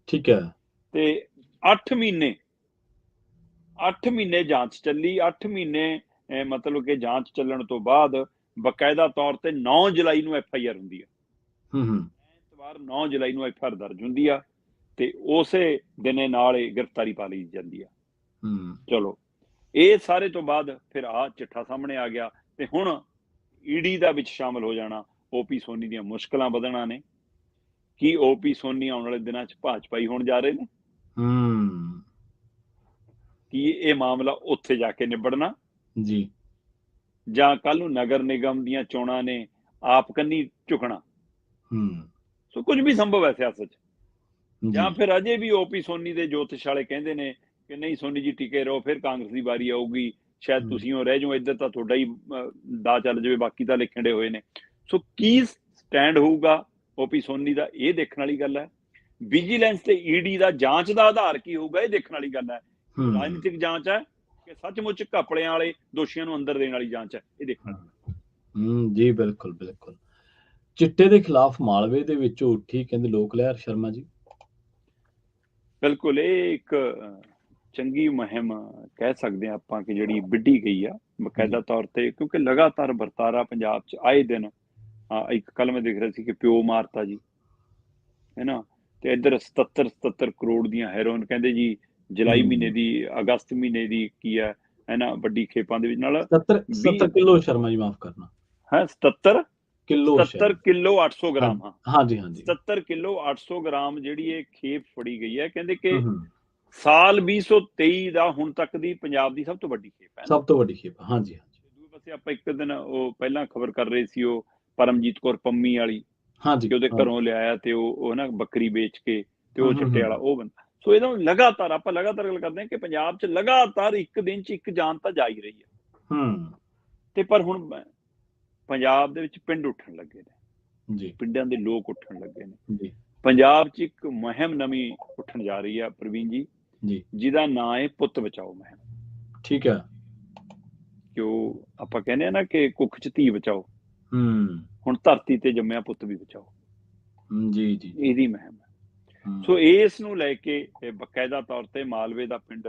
ਠੀਕ ਹੈ। ਤੇ 8 ਮਹੀਨੇ ਜਾਂਚ ਚੱਲੀ। 8 ਮਹੀਨੇ ਮਤਲਬ ਕਿ ਜਾਂਚ ਚੱਲਣ ਤੋਂ ਬਾਅਦ ਬਕਾਇਦਾ ਤੌਰ ਤੇ 9 ਜੁਲਾਈ ਨੂੰ FIR ਹੁੰਦੀ ਆ। ਐਤਵਾਰ 9 ਜੁਲਾਈ ਨੂੰ FIR ਦਰਜ ਹੁੰਦੀ ਆ ਤੇ ਉਸੇ ਦਿਨੇ ਨਾਲ ਹੀ ਗ੍ਰਿਫਤਾਰੀ ਪਾ ਲਈ ਜਾਂਦੀ ਆ। ਚਲੋ, ਇਹ ਸਾਰੇ ਤੋਂ ਬਾਅਦ ਫਿਰ ਆ ਚਿੱਠਾ ਸਾਹਮਣੇ ਆ ਗਿਆ ਤੇ ਹੁਣ ਈਡੀ ਦਾ ਵਿੱਚ ਸ਼ਾਮਲ ਹੋ ਜਾਣਾ ਓਪੀ ਸੋਨੀ ਦੀਆਂ ਮੁਸ਼ਕਲਾਂ ਵਧਣਾ ਨੇ? ਕੀ ਓਪੀ ਸੋਨੀ ਆਉਣ ਵਾਲੇ ਦਿਨਾਂ 'ਚ ਭਾਜਪਾਈ ਹੋਣ ਜਾ ਰਹੇ ਨੇ? ਕੀ ਇਹ ਮਾਮਲਾ ਉੱਥੇ ਜਾ ਕੇ ਨਿਬੜਨਾ ਜੀ, ਜਾਂ ਕੱਲ ਨੂੰ ਨਗਰ ਨਿਗਮ ਦੀਆਂ ਚੋਣਾਂ ਨੇ ਆਪ ਕੰਨੀ ਝੁਕਣਾ? ਸੋ ਕੁਝ ਵੀ ਸੰਭਵ ਹੈ ਸਿਆਸਤ 'ਚ। ਜਾਂ ਫਿਰ ਅਜੇ ਵੀ ਓਪੀ ਸੋਨੀ ਦੇ ਜੋਤਿਸ਼ ਵਾਲੇ ਕਹਿੰਦੇ ਨੇ ਕਿ ਨਹੀਂ ਸੋਨੀ ਜੀ ਟਿਕੇ ਰਹੋ, ਫਿਰ ਕਾਂਗਰਸ ਦੀ ਵਾਰੀ ਆਊਗੀ, ਸ਼ਾਇਦ ਤੁਸੀਂ ਉਹ ਰਹਿ ਜਾਓ, ਇੱਧਰ ਤਾਂ ਤੁਹਾਡਾ ਹੀ ਦਾ ਚੱਲ ਜਾਵੇ, ਬਾਕੀ ਤਾਂ ਲਿਖਣ ਹੋਏ ਨੇ। ਸੋ ਕੀ ਸਟੈਂਡ ਹੋਊਗਾ ਓਪੀ ਸੋਨੀ ਦਾ, ਇਹ ਦੇਖਣ ਵਾਲੀ ਗੱਲ ਹੈ। ਵਿਜੀਲੈਂਸ ਤੇ ਈਡੀ ਦਾ ਜਾਂਚ ਦਾ ਆਧਾਰ ਕੀ ਹੋਊਗਾ, ਇਹ ਦੇਖਣ ਵਾਲੀ ਗੱਲ ਹੈ। ਰਾਜਨੀਤਿਕ ਜਾਂਚ ਹੈ ਕਿ ਸੱਚਮੁੱਚ ਘਪਲਿਆਂ ਵਾਲੇ ਦੋਸ਼ੀਆਂ ਨੂੰ ਅੰਦਰ ਦੇਣ ਵਾਲੀ ਜਾਂਚ ਹੈ, ਇਹ ਦੇਖਣ ਵਾਲੀ। ਜੀ ਬਿਲਕੁਲ ਬਿਲਕੁਲ। ਚਿੱਟੇ ਦੇ ਖਿਲਾਫ ਮਾਲਵੇ ਦੇ ਵਿੱਚੋਂ ਉੱਠੀ ਕਹਿੰਦੇ ਲੋਕ ਲਹਿਰ ਸ਼ਰਮਾ ਜੀ। ਬਿਲਕੁਲ, ਇਹ ਇੱਕ ਚੰਗੀ ਮੁਹਿੰਮ ਕਹਿ ਸਕਦੇ ਹਾਂ ਆਪਾਂ ਕਿ ਜਿਹੜੀ ਵਿੱਢੀ ਗਈ ਆ ਬਕਾਇਦਾ ਤੌਰ ਤੇ, ਕਿਉਂਕਿ ਲਗਾਤਾਰ ਵਰਤਾਰਾ ਪੰਜਾਬ 'ਚ ਆਏ ਦਿਨ। ਇੱਕ ਕੱਲ ਮੈਂ ਦੇਖ ਰਿਹਾ ਸੀ ਕਿ ਪਿਓ ਮਾਰਤਾ ਜੀ, ਹੈ ਨਾ, ਤੇ ਇੱਧਰ 77 ਕਰੋੜ ਦੀਆਂ ਹੈਰੋਇਨ ਕਹਿੰਦੇ ਜੀ ਜੁਲਾਈ ਮਹੀਨੇ ਦੀ, ਅਗਸਤ ਮਹੀਨੇ ਦੀ ਕੀ ਹੈ ਨਾ, ਵੱਡੀ ਖੇਪਾਂ ਦੇ ਵਿੱਚ ਨਾਲ 70 ਕਿਲੋ ਸ਼ਰਮਾ ਜੀ, ਮਾਫ ਕਰਨਾ, ਹੈ 77 ਕਿਲੋ 800 ਗ੍ਰਾਮ। ਹਾਂਜੀ ਹਾਂਜੀ, 77 ਕਿਲੋ 800 ਗ੍ਰਾਮ ਜਿਹੜੀ ਇਹ ਖੇਪ ਫੜੀ ਗਈ ਹੈ। ਕਹਿੰਦੇ ਕਿ ਸਾਲ 2023 ਦਾ ਹੁਣ ਤੱਕ ਦੀ ਪੰਜਾਬ ਦੀ ਸਭ ਤੋਂ ਵੱਡੀ ਖੇਪ ਹੈ, ਸਭ ਤੋਂ ਵੱਡੀ ਖੇਪ। ਹਾਂਜੀ ਹਾਂਜੀ। ਦੂਜੇ ਪਾਸੇ ਆਪਾਂ ਇੱਕ ਦਿਨ ਉਹ ਪਹਿਲਾਂ ਖਬਰ ਕਰ ਰਹੇ ਸੀ, ਉਹ ਪਰਮਜੀਤ ਕੌਰ ਪੰਮੀ ਵਾਲੀ, ਹਾਂਜੀ, ਉਹਦੇ ਘਰੋਂ ਲਿਆਇਆ ਤੇ ਉਹ ਨਾ ਬੱਕਰੀ ਵੇਚ ਕੇ ਤੇ ਉਹ ਚਿੱਟੇ ਵਾਲਾ ਉਹ ਬੰਦਾ। ਸੋ ਇਹਦਾ ਲਗਾਤਾਰ ਆਪਾਂ ਲਗਾਤਾਰ ਗੱਲ ਕਰਦੇ ਹਾਂ ਕਿ ਪੰਜਾਬ 'ਚ ਲਗਾਤਾਰ ਇੱਕ ਦਿਨ 'ਚ ਇੱਕ ਜਾਨ ਤਾਂ ਜਾ ਹੀ ਰਹੀ ਹੈ। ਤੇ ਪਰ ਹੁਣ ਪੰਜਾਬ ਦੇ ਵਿੱਚ ਪਿੰਡ ਉੱਠਣ ਲੱਗੇ ਨੇ ਜੀ, ਪਿੰਡਾਂ ਦੇ ਲੋਕ ਉੱਠਣ ਲੱਗੇ ਨੇ ਜੀ। ਪੰਜਾਬ 'ਚ ਇੱਕ ਮੁਹਿੰਮ ਨਵੀਂ ਉੱਠਣ ਜਾ ਰਹੀ ਹੈ ਪ੍ਰਵੀਨ ਜੀ, ਜਿਹਦਾ ਨਾਂ ਹੈ ਪੁੱਤ ਬਚਾਓ ਮੁਹਿੰਮ। ਠੀਕ ਹੈ, ਕਿ ਉਹ ਆਪਾਂ ਕਹਿੰਦੇ ਆ ਨਾ ਕਿ ਕੁੱਖ 'ਚ ਧੀ ਬਚਾਓ, ਹੁਣ ਧਰਤੀ ਤੇ ਜੰਮਿਆ ਪੁੱਤ ਵੀ ਬਚਾਓ ਜੀ ਜੀ, ਇਹਦੀ ਮੁਹਿੰਮ ਹੈ। ਸੋ ਇਸ ਨੂੰ ਲੈ ਕੇ ਬਕਾਇਦਾ ਤੌਰ ਤੇ ਮਾਲਵੇ ਦਾ ਪਿੰਡ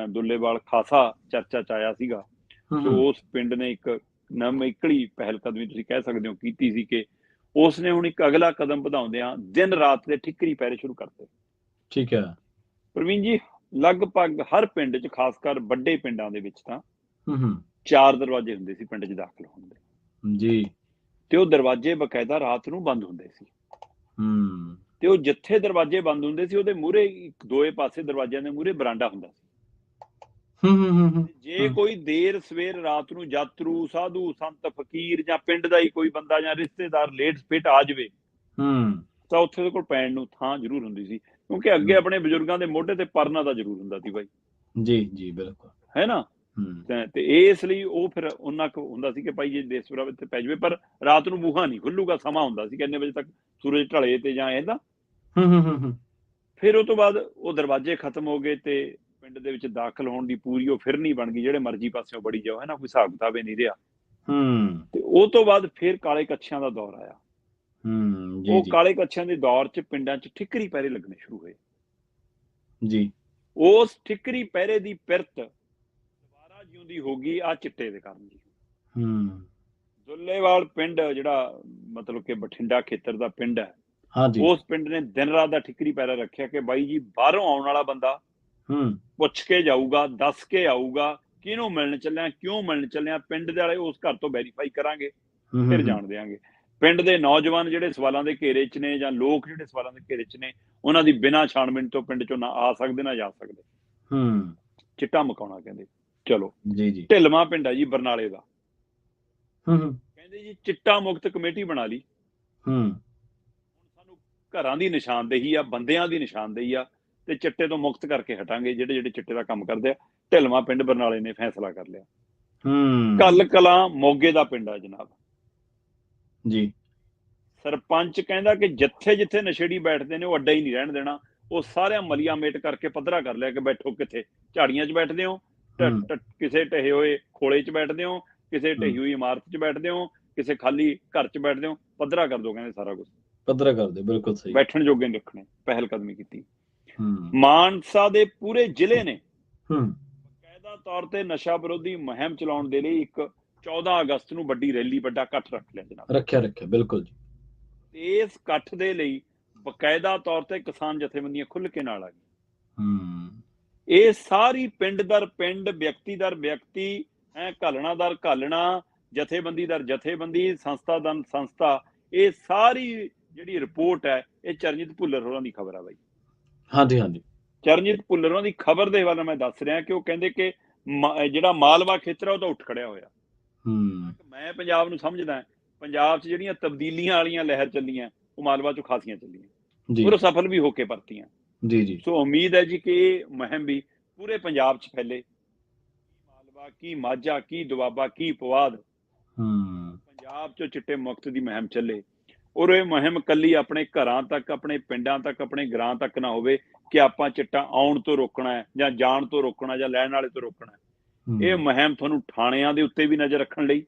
ਦੁੱਲੇਵਾਲ ਖਾਸਾ ਚਰਚਾ 'ਚ ਆਇਆ ਸੀਗਾ। ਸੋ ਉਸ ਪਿੰਡ ਨੇ ਇੱਕ ਨਵੀਂ ਪਹਿਲ ਕਦਮੀ ਤੁਸੀਂ ਕਹਿ ਸਕਦੇ ਹੋ ਕੀਤੀ ਸੀ ਕਿ ਉਸ ਨੇ ਹੁਣ ਇੱਕ ਅਗਲਾ ਕਦਮ ਵਧਾਉਂਦਿਆਂ ਦਿਨ ਰਾਤ ਦੇ ਠਿੱਕਰੀ ਪਹਿਰੇ ਸ਼ੁਰੂ ਕਰਤੇ। ਠੀਕ ਹੈ ਪ੍ਰਵੀਨ ਜੀ, ਲਗਭਗ ਹਰ ਪਿੰਡ 'ਚ, ਖਾਸ ਕਰ ਵੱਡੇ ਪਿੰਡਾਂ ਦੇ ਵਿੱਚ ਤਾਂ 4 ਦਰਵਾਜ਼ੇ ਹੁੰਦੇ ਸੀ ਪਿੰਡ 'ਚ ਦਾਖਲ ਹੋਣ ਦੇ ਜੀ, ਤੇ ਉਹ ਦਰਵਾਜ਼ੇ ਬਕਾਇਦਾ ਰਾਤ ਨੂੰ ਬੰਦ ਹੁੰਦੇ ਸੀ। ਤੇ ਉਹ ਜਿੱਥੇ ਦਰਵਾਜ਼ੇ ਬੰਦ ਹੁੰਦੇ ਸੀ ਉਹਦੇ ਮੂਹਰੇ ਦੋਏ ਪਾਸੇ ਦਰਵਾਜ਼ਿਆਂ ਦੇ ਮੂਹਰੇ ਬਰਾਂਡਾ ਹੁੰਦਾ ਸੀ। ਜੇ ਕੋਈ ਦੇਰ ਸਵੇਰ ਰਾਤ ਨੂੰ ਯਾਤਰੂ, ਸਾਧੂ, ਸੰਤ, ਫਕੀਰ ਜਾਂ ਪਿੰਡ ਦਾ ਹੀ ਕੋਈ ਬੰਦਾ ਜਾਂ ਰਿਸ਼ਤੇਦਾਰ ਲੇਟ ਸਪੇਟ ਆ ਜਾਵੇ ਤਾਂ ਉੱਥੇ ਉਹਦੇ ਕੋਲ ਪੈਣ ਨੂੰ ਥਾਂ ਜ਼ਰੂਰ ਹੁੰਦੀ ਸੀ, ਕਿਉਂਕਿ ਅੱਗੇ ਆਪਣੇ ਬਜ਼ੁਰਗਾਂ ਦੇ ਮੋਢੇ ਤੇ ਪਰਨਾ ਦਾ ਜ਼ਰੂਰ ਹੁੰਦਾ ਸੀ ਬਾਈ ਜੀ ਜੀ, ਬਿਲਕੁਲ, ਹੈ ਨਾ। ਤੇ ਇਸ ਲਈ ਉਹ ਫਿਰ ਉਹਨਾਂ ਕੁ ਹੁੰਦਾ ਸੀ ਕਿ ਭਾਈ ਜੇ ਦੇਸ਼ ਵਿਰਾਵੇ ਤੇ ਪੈ ਜਾਵੇ, ਪਰ ਰਾਤ ਨੂੰ ਬੂਹਾ ਨਹੀਂ ਖੁੱਲੂਗਾ, ਸਮਾਂ ਹੁੰਦਾ ਸੀ ਕਿ ਇੰਨੇ ਵਜੇ ਤੱਕ ਸੂਰਜ ਢਲੇ ਤੇ ਜਾਂ ਇਹਦਾ। ਫਿਰ ਉਹ ਤੋਂ ਬਾਅਦ ਉਹ ਦਰਵਾਜ਼ੇ ਖਤਮ ਹੋ ਗਏ ਤੇ ਪਿੰਡ ਦੇ ਵਿੱਚ ਦਾਖਲ ਹੋਣ ਦੀ ਪੂਰੀ ਉਹ ਫਿਰਨੀ ਬਣ ਗਈ, ਜਿਹੜੇ ਮਰਜ਼ੀ ਪਾਸਿਓਂ ਬੜੀ ਜਾਓ, ਹੈ ਨਾ, ਕੋਈ ਹਿਸਾਬ ਕਿਤਾਬ ਨਹੀਂ ਰਿਹਾ। ਤੇ ਉਹ ਤੋਂ ਬਾਅਦ ਫਿਰ ਕਾਲੇ ਕੱਛਿਆਂ ਦਾ ਦੌਰ ਆਇਆ। ਉਹ ਕਾਲੇ ਕੱਛਿਆਂ ਦੇ ਦੌਰ 'ਚ ਪਿੰਡਾਂ 'ਚ ਠਿੱਕਰੀ ਪਹਿਰੇ ਲੱਗਣੇ ਸ਼ੁਰੂ ਹੋਏ ਜੀ। ਉਸ ਠਿੱਕਰੀ ਪਹਿਰੇ ਦੀ ਪਿਰਤ ਦੁਬਾਰਾ ਜਿਉਂਦੀ ਹੋ ਗਈ ਆ ਚਿੱਟੇ ਦੇ ਕਾਰਨ ਜੀ। ਦੁੱਲੇਵਾਲ ਪਿੰਡ ਜਿਹੜਾ ਮਤਲਬ ਕਿ ਬਠਿੰਡਾ ਖੇਤਰ ਦਾ ਪਿੰਡ ਹੈ, ਉਸ ਪਿੰਡ ਨੇ ਦਿਨ ਰਾਤ ਦਾ ਠਿੱਕਰੀ ਪਹਿਰਾ ਰੱਖਿਆ ਕਿ ਬਾਈ ਜੀ ਬਾਹਰੋਂ ਆਉਣ ਵਾਲਾ ਬੰਦਾ ਪੁੱਛ ਕੇ ਜਾਊਗਾ, ਦੱਸ ਕੇ ਆਊਗਾ ਕਿਹਨੂੰ ਮਿਲਣ ਚੱਲਿਆ, ਕਿਉਂ ਮਿਲਣ ਚੱਲਿਆ, ਪਿੰਡ ਦੇ ਵਾਲੇ ਉਸ ਘਰ ਤੋਂ ਵੈਰੀਫਾਈ ਕਰਾਂਗੇ, ਫਿਰ ਜਾਣ ਦਿਆਂਗੇ। ਪਿੰਡ ਦੇ ਨੌਜਵਾਨ ਜਿਹੜੇ ਸਵਾਲਾਂ ਦੇ ਘੇਰੇ 'ਚ ਨੇ ਜਾਂ ਲੋਕ ਜਿਹੜੇ ਸਵਾਲਾਂ ਦੇ ਘੇਰੇ 'ਚ ਨੇ, ਉਹਨਾਂ ਦੀ ਬਿਨਾਂ ਛਾਣਬੀਣ ਤੋਂ ਪਿੰਡ 'ਚੋਂ ਨਾ ਆ ਸਕਦੇ ਨਾ ਜਾ ਸਕਦੇ। ਚਿੱਟਾ ਮਕਾਉਣਾ ਕਹਿੰਦੇ। ਚਲੋ ਜੀ ਜੀ, ਢਿਲਵਾਂ ਪਿੰਡ ਹੈ ਜੀ ਬਰਨਾਲੇ ਦਾ, ਕਹਿੰਦੇ ਜੀ ਚਿੱਟਾ ਮੁਕਤ ਕਮੇਟੀ ਬਣਾ ਲਈ। ਹੁਣ ਸਾਨੂੰ ਘਰਾਂ ਦੀ ਨਿਸ਼ਾਨਦੇਹੀ ਆ, ਬੰਦਿਆਂ ਦੀ ਨਿਸ਼ਾਨਦੇਹੀ ਆ, ਤੇ ਚਿੱਟੇ ਤੋਂ ਮੁਕਤ ਕਰਕੇ ਹਟਾਂਗੇ ਜਿਹੜੇ ਜਿਹੜੇ ਚਿੱਟੇ ਦਾ ਕੰਮ ਕਰਦੇ ਆ। ਢਿਲਵਾਂ ਪਿੰਡ ਬਰਨਾਲੇ ਨੇ ਫੈਸਲਾ ਕਰ ਲਿਆ। ਕੱਲ ਕਲਾਂ ਮੋਗੇ ਦਾ ਪਿੰਡ ਆ ਜਨਾਬ ਜੀ। ਸਰਪੰਚ ਕਹਿੰਦਾ ਕਿ ਜਿੱਥੇ ਜਿੱਥੇ ਨਸ਼ੇੜੀ ਬੈਠਦੇ ਨੇ ਉਹ ਅੱਡਾ ਹੀ ਨਹੀਂ ਰਹਿਣ ਦੇਣਾ। ਉਹ ਸਾਰਿਆਂ ਮਲੀਆ ਮੇਟ ਕਰਕੇ ਪੱਧਰਾ ਕਰ ਲਿਆ ਕਿ ਬੈਠੋ ਕਿੱਥੇ, ਝਾੜੀਆਂ 'ਚ ਬੈਠਦੇ ਹੋ, ਕਿਸੇ ਢਹੇ ਹੋਏ ਖੋਲੇ 'ਚ ਬੈਠਦੇ ਹੋ, ਕਿਸੇ ਢਹੀ ਹੋਈ ਇਮਾਰਤ 'ਚ ਬੈਠਦੇ ਹੋ, ਕਿਸੇ ਖਾਲੀ ਘਰ 'ਚ ਬੈਠਦੇ ਹੋ, ਪੱਧਰਾ ਕਰ ਦੋ ਕਹਿੰਦੇ, ਸਾਰਾ ਕੁਝ ਪੱਧਰਾ ਕਰ ਦਿਓ। ਬਿਲਕੁਲ ਸਹੀ, ਬੈਠਣ ਜੋਗੇ ਨਹੀਂ ਰੱਖਣੇ। ਪਹਿਲ ਕਦਮੀ ਕੀਤੀ। ਮਾਨਸਾ ਦੇ ਪੂਰੇ ਜ਼ਿਲ੍ਹੇ ਨੇ ਬਕਾਇਦਾ ਤੌਰ ਤੇ ਨਸ਼ਾ ਵਿਰੋਧੀ ਮੁਹਿੰਮ ਚਲਾਉਣ ਦੇ ਲਈ ਇੱਕ 14 ਅਗਸਤ ਨੂੰ ਵੱਡੀ ਰੈਲੀ, ਵੱਡਾ ਇਕੱਠ ਰੱਖ ਲਿਆ ਜਨਾਬ। ਰੱਖਿਆ ਬਿਲਕੁਲ ਜੀ। ਇਸ ਇਕੱਠ ਦੇ ਲਈ ਬਕਾਇਦਾ ਤੌਰ ਤੇ ਕਿਸਾਨ ਜਥੇਬੰਦੀਆਂ ਖੁੱਲ੍ਹ ਕੇ ਨਾਲ ਆ ਗਈਆਂ। ਇਹ ਸਾਰੀ ਪਿੰਡ ਦਰ ਪਿੰਡ, ਵਿਅਕਤੀ ਦਰ ਵਿਅਕਤੀ, ਘਾਲਣਾ ਦਰ ਘਾਲਣਾ, ਜਥੇਬੰਦੀ ਦਰ ਜਥੇਬੰਦੀ, ਸੰਸਥਾ ਦਰ ਸੰਸਥਾ, ਇਹ ਸਾਰੀ ਜਿਹੜੀ ਰਿਪੋਰਟ ਹੈ ਇਹ ਚਰਨਜੀਤ ਭੁੱਲਰ ਹੋਰਾਂ ਦੀ ਖਬਰ ਆ ਬਾਈ। ਹਾਂਜੀ ਹਾਂਜੀ, ਚਰਨਜੀਤ ਭੁੱਲਰ ਹੋਰਾਂ ਦੀ ਖਬਰ ਦੇ ਹਵਾਲੇ ਮੈਂ ਦੱਸ ਰਿਹਾ ਕਿ ਉਹ ਕਹਿੰਦੇ ਕਿ ਜਿਹੜਾ ਮਾਲਵਾ ਖੇਤਰ ਆ ਉਹ ਤਾਂ ਉੱਠ ਖੜਿਆ ਹੋਇਆ। ਮੈਂ ਪੰਜਾਬ ਨੂੰ ਸਮਝਦਾ, ਪੰਜਾਬ 'ਚ ਜਿਹੜੀਆਂ ਤਬਦੀਲੀਆਂ ਵਾਲੀਆਂ ਲਹਿਰ ਚੱਲੀਆਂ ਉਹ ਮਾਲਵਾ 'ਚੋਂ ਖਾਸੀਆਂ ਚੱਲੀਆਂ ਔਰ ਸਫਲ ਵੀ ਹੋ ਕੇ ਪਰਤੀਆਂ। ਸੋ ਉਮੀਦ ਹੈ ਜੀ ਕਿ ਇਹ ਮੁਹਿੰਮ ਵੀ ਪੂਰੇ ਪੰਜਾਬ 'ਚ ਫੈਲੇ। ਮਾਲਵਾ ਕੀ ਮਾਝਾ ਕੀ ਦੁਆਬਾ ਕੀ ਪੁਆਧ, ਪੰਜਾਬ 'ਚੋਂ ਚਿੱਟੇ ਮੁਕਤ ਦੀ ਮੁਹਿੰਮ ਚੱਲੇ ਔਰ ਇਹ ਮੁਹਿੰਮ ਕੱਲੀ ਆਪਣੇ ਘਰਾਂ ਤੱਕ, ਆਪਣੇ ਪਿੰਡਾਂ ਤੱਕ, ਆਪਣੇ ਗ੍ਰਾਂ ਤੱਕ ਨਾ ਹੋਵੇ ਕਿ ਆਪਾਂ ਚਿੱਟਾ ਆਉਣ ਤੋਂ ਰੋਕਣਾ ਹੈ ਜਾਂ ਜਾਣ ਤੋਂ ਰੋਕਣਾ ਜਾਂ ਲੈਣ ਵਾਲੇ ਤੋਂ ਰੋਕਣਾ ਹੈ। ਇਹ ਮੁਹਿੰਮ ਤੁਹਾਨੂੰ ਥਾਣਿਆਂ ਦੇ ਉੱਤੇ ਵੀ ਨਜ਼ਰ ਰੱਖਣ ਲਈ,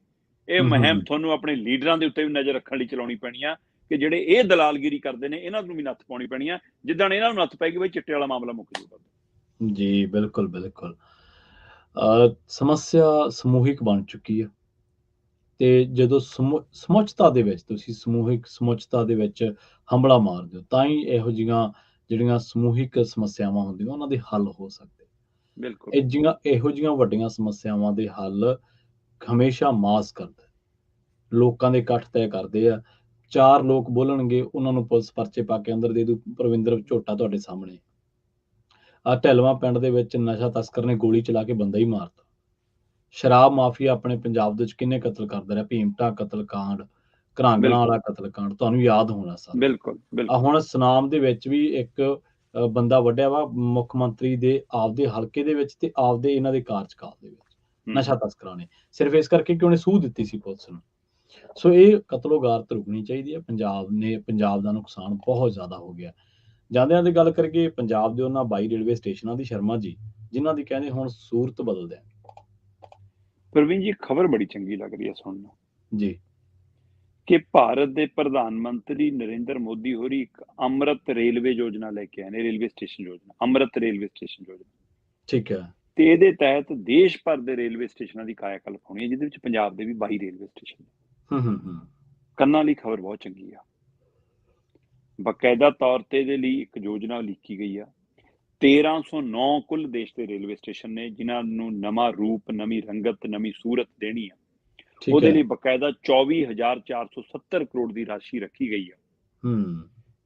ਇਹ ਮੁਹਿੰਮ ਤੁਹਾਨੂੰ ਆਪਣੇ ਲੀਡਰਾਂ ਦੇ ਉੱਤੇ ਵੀ ਨਜ਼ਰ ਰੱਖਣ ਲਈ ਚਲਾਉਣੀ ਪੈਣੀ ਆ ਕਿ ਜਿਹੜੇ ਇਹ ਦਲਾਲਗਿਰੀ ਕਰਦੇ ਨੇ ਇਹਨਾਂ ਨੂੰ ਵੀ ਨੱਥ ਪਾਉਣੀ ਪੈਣੀ ਆ। ਜਿੱਦਣ ਇਹਨਾਂ ਨੂੰ ਨੱਥ ਪੈਗੀ ਬਈ ਚਿੱਟੇ ਵਾਲਾ ਮਾਮਲਾ ਮੁੱਕ ਜਾਊਗਾ। ਜੀ ਬਿਲਕੁਲ ਬਿਲਕੁਲ। ਸਮੱਸਿਆ ਸਮੂਹਿਕ ਬਣ ਚੁੱਕੀ ਹੈ ਤੇ ਜਦੋਂ ਸਮੁੱਚਤਾ ਦੇ ਵਿੱਚ ਤੁਸੀਂ ਸਮੂਹਿਕ ਸਮੁੱਚਤਾ ਦੇ ਵਿੱਚ ਹੰਭਲਾ ਮਾਰਦੇ ਹੋ ਤਾਂ ਹੀ ਇਹੋ ਜਿਹੀਆਂ ਜਿਹੜੀਆਂ ਸਮੂਹਿਕ ਸਮੱਸਿਆਵਾਂ ਹੁੰਦੀਆਂ ਉਹਨਾਂ ਦੇ ਹੱਲ ਹੋ ਸਕਦੇ। ਬਿਲਕੁਲ ਇਹੋ ਜਿਹੀਆਂ ਵੱਡੀਆਂ ਸਮੱਸਿਆਵਾਂ ਦੇ ਹੱਲ ਹਮੇਸ਼ਾ ਮਾਸ ਕਰਦਾ, ਲੋਕਾਂ ਦੇ ਇਕੱਠ ਤੈਅ ਕਰਦੇ ਆ। 4 ਲੋਕ ਬੋਲਣਗੇ, ਉਹਨਾਂ ਨੂੰ ਪੁਲਿਸ ਪਰਚੇ ਪਾ ਕੇ ਅੰਦਰ ਦੇ ਦੂ। ਪ੍ਰਵਿੰਦਰ ਝੋਟਾ ਤੁਹਾਡੇ ਸਾਹਮਣੇ, ਢਿਲਵਾਂ ਪਿੰਡ ਦੇ ਵਿੱਚ ਨਸ਼ਾ ਤਸਕਰ ਨੇ ਗੋਲੀ ਚਲਾ ਕੇ ਬੰਦਾ ਹੀ ਮਾਰਤਾ। ਸ਼ਰਾਬ ਮਾਫੀਆ ਆਪਣੇ ਪੰਜਾਬ ਦੇ ਵਿੱਚ ਕਿੰਨੇ ਕਤਲ ਕਰਦਾ ਰਿਹਾ, ਭੀਮਟਾ ਕਤਲ ਕਾਂਡ, ਘਰਾਂਗਣਾ ਵਾਲਾ ਕਤਲ ਕਾਂਡ, ਤੁਹਾਨੂੰ ਯਾਦ ਹੋਣਾ ਸਰ। ਬਿਲਕੁਲ ਹੁਣ ਸੁਨਾਮ ਦੇ ਵਿੱਚ ਵੀ ਇੱਕ ਬੰਦਾ ਵੱਢਿਆ ਵਾ ਮੁੱਖ ਮੰਤਰੀ ਦੇ ਆਪਦੇ ਹਲਕੇ ਦੇ ਵਿੱਚ ਤੇ ਆਪਦੇ ਇਹਨਾਂ ਦੇ ਕਾਰਜਕਾਲ ਦੇ ਵਿੱਚ, ਨਸ਼ਾ ਤਸਕਰਾਂ ਨੇ, ਸਿਰਫ ਇਸ ਕਰਕੇ ਕਿ ਉਹਨੇ ਸੂਹ ਦਿੱਤੀ ਸੀ ਪੁਲਿਸ ਨੂੰ। ਸੋ ਇਹ ਕਤਲੋਗਾਰਤ ਰੁਕਣੀ ਚਾਹੀਦੀ ਹੈ। ਪੰਜਾਬ ਦਾ ਨੁਕਸਾਨ ਬਹੁਤ ਜ਼ਿਆਦਾ ਹੋ ਗਿਆ। ਜਾਂਦਿਆਂ ਦੀ ਗੱਲ ਕਰੀਏ ਪੰਜਾਬ ਦੇ ਉਹਨਾਂ 22 ਰੇਲਵੇ ਸਟੇਸ਼ਨਾਂ ਦੀ, ਸ਼ਰਮਾ ਜੀ ਜਿਨ੍ਹਾਂ ਦੀ ਕਹਿੰਦੇ ਹੁਣ ਸੂਰਤ ਬਦਲ ਦਿਆਂ। ਪ੍ਰਵੀਨ ਜੀ ਖਬਰ ਬੜੀ ਚੰਗੀ ਲੱਗ ਰਹੀ ਹੈ ਸੁਣਨ ਜੀ ਕਿ ਭਾਰਤ ਦੇ ਪ੍ਰਧਾਨ ਮੰਤਰੀ ਨਰਿੰਦਰ ਮੋਦੀ ਹੋਰੀ ਇੱਕ ਅੰਮ੍ਰਿਤ ਰੇਲਵੇ ਯੋਜਨਾ ਲੈ ਕੇ ਆਏ ਨੇ, ਰੇਲਵੇ ਸਟੇਸ਼ਨ ਯੋਜਨਾ, ਅੰਮ੍ਰਿਤ ਰੇਲਵੇ ਸਟੇਸ਼ਨ ਯੋਜਨਾ। ਠੀਕ ਹੈ। ਤੇ ਇਹਦੇ ਤਹਿਤ ਦੇਸ਼ ਭਰ ਦੇ ਰੇਲਵੇ ਸਟੇਸ਼ਨਾਂ ਦੀ ਕਾਇਆ ਕਲਪ ਹੋਣੀ ਹੈ, ਜਿਹਦੇ ਵਿੱਚ ਪੰਜਾਬ ਦੇ ਵੀ 22 ਰੇਲਵੇ ਸਟੇਸ਼ਨ। ਕੰਨਾਂ ਲਈ ਖਬਰ ਬਹੁਤ ਚੰਗੀ ਆ। ਬਕਾਇਦਾ ਤੌਰ ਤੇ ਇਹਦੇ ਲਈ ਇੱਕ ਯੋਜਨਾ ਲਿਖੀ ਗਈ ਆ। 1309 ਕੁੱਲ ਦੇਸ਼ ਦੇ ਰੇਲਵੇ ਸਟੇਸ਼ਨ ਨੇ ਜਿਨ੍ਹਾਂ ਨੂੰ ਨਵਾਂ ਰੂਪ, ਨਵੀਂ ਰੰਗਤ, ਨਵੀਂ ਸੂਰਤ ਦੇਣੀ ਆ। ਉਹਦੇ ਲਈ ਬਕਾਇਦਾ 24,470 ਕਰੋੜ ਦੀ ਰਾਸ਼ੀ ਰੱਖੀ ਗਈ ਆ।